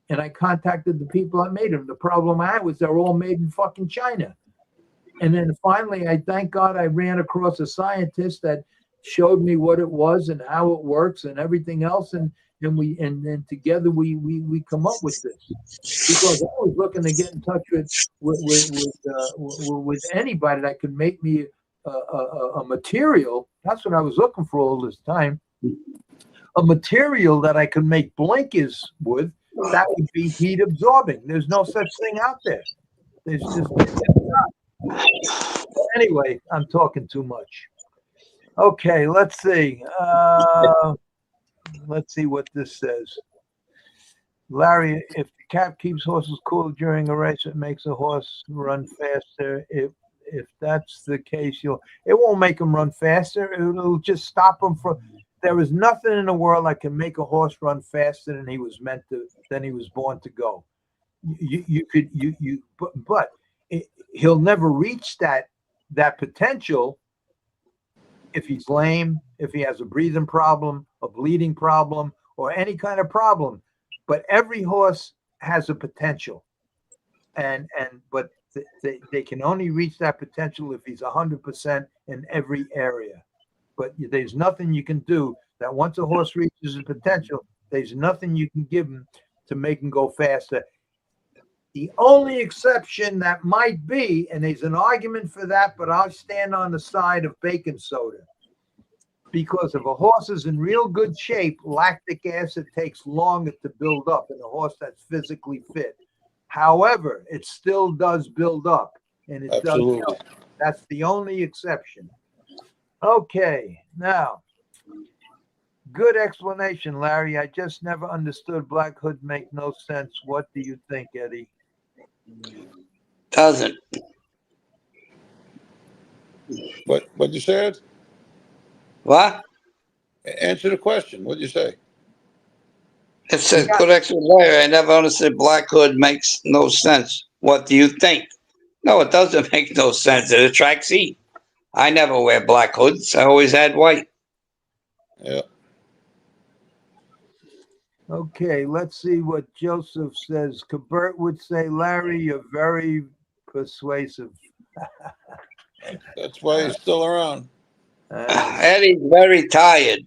and I contacted the people that made them. The problem I had was they're all made in fucking China. And then finally, thank God I ran across a scientist that showed me what it was and how it works and everything else. And then together we come up with this because I was looking to get in touch with anybody that could make me a material. That's what I was looking for all this time. A material that I could make blankets with that would be heat absorbing. There's no such thing out there. There's just anyway, I'm talking too much. Okay, let's see. Let's see what this says. Larry, if the cap keeps horses cool during a race, it makes a horse run faster. If that's the case, it won't make them run faster. It'll just stop them from. There is nothing in the world that can make a horse run faster than he was born to go. But he'll never reach that potential if he's lame, if he has a breathing problem, a bleeding problem, or any kind of problem. But every horse has a potential, but they can only reach that potential if he's 100% in every area. But there's nothing you can do that once a horse reaches his potential, there's nothing you can give him to make him go faster. The only exception that might be, and there's an argument for that, but I'll stand on the side of baking soda. Because if a horse is in real good shape, lactic acid takes longer to build up in a horse that's physically fit. However, it still does build up, and it Absolutely. does help. That's the only exception. Okay, now, good explanation, Larry. I just never understood Black Hood make no sense. What do you think, Eddie? Doesn't. What'd you say, Ed? What? Answer the question. What'd you say? It's a good explanation. I never understood Black Hood makes no sense. What do you think? No, it doesn't make no sense. It attracts heat. I never wear black hoods. I always had white. Yeah. Okay, let's see what Joseph says. Kabert would say, Larry, you're very persuasive. That's why he's still around. Eddie's very tired.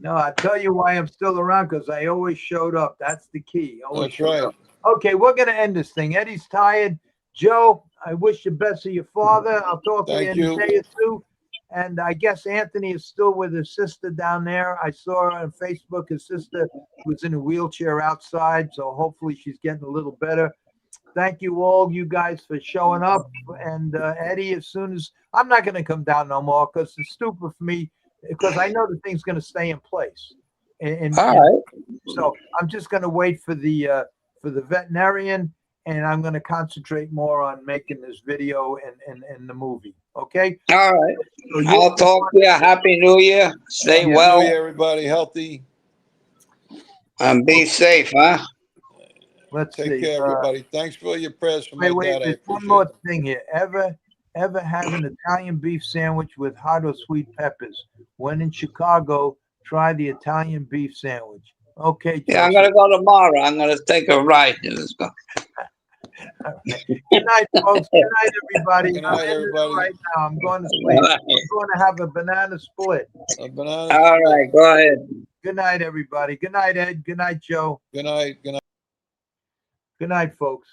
No, I tell you why I'm still around, because I always showed up. That's the key. That's right. Up. Okay, we're going to end this thing. Eddie's tired. Joe, I wish the best of your father. I'll talk to you in a day or two. And I guess Anthony is still with his sister down there. I saw her on Facebook. His sister was in a wheelchair outside, so hopefully she's getting a little better. Thank you all, you guys, for showing up. And Eddie, as soon as I'm not going to come down no more, because it's stupid for me, because I know the thing's going to stay in place. And so I'm just going to wait for the veterinarian, and I'm going to concentrate more on making this video and the movie. Okay. All right. So I'll talk to you. Happy New Year. Stay well. New Year, everybody. Healthy. And be safe, huh? Let's Take care, everybody. Thanks for your prayers for my dad. There's one more thing here. Ever have an Italian beef sandwich with hot or sweet peppers? When in Chicago, try the Italian beef sandwich. Okay. Yeah, I'm gonna go tomorrow. I'm gonna take a ride. Let's go. Good night, folks. Good night, everybody. Good night, everybody. Right now, I'm going to sleep. I'm going to have a banana split. All right, go ahead. Good night, everybody. Good night, Ed. Good night, Joe. Good night. Good night. Good night, folks.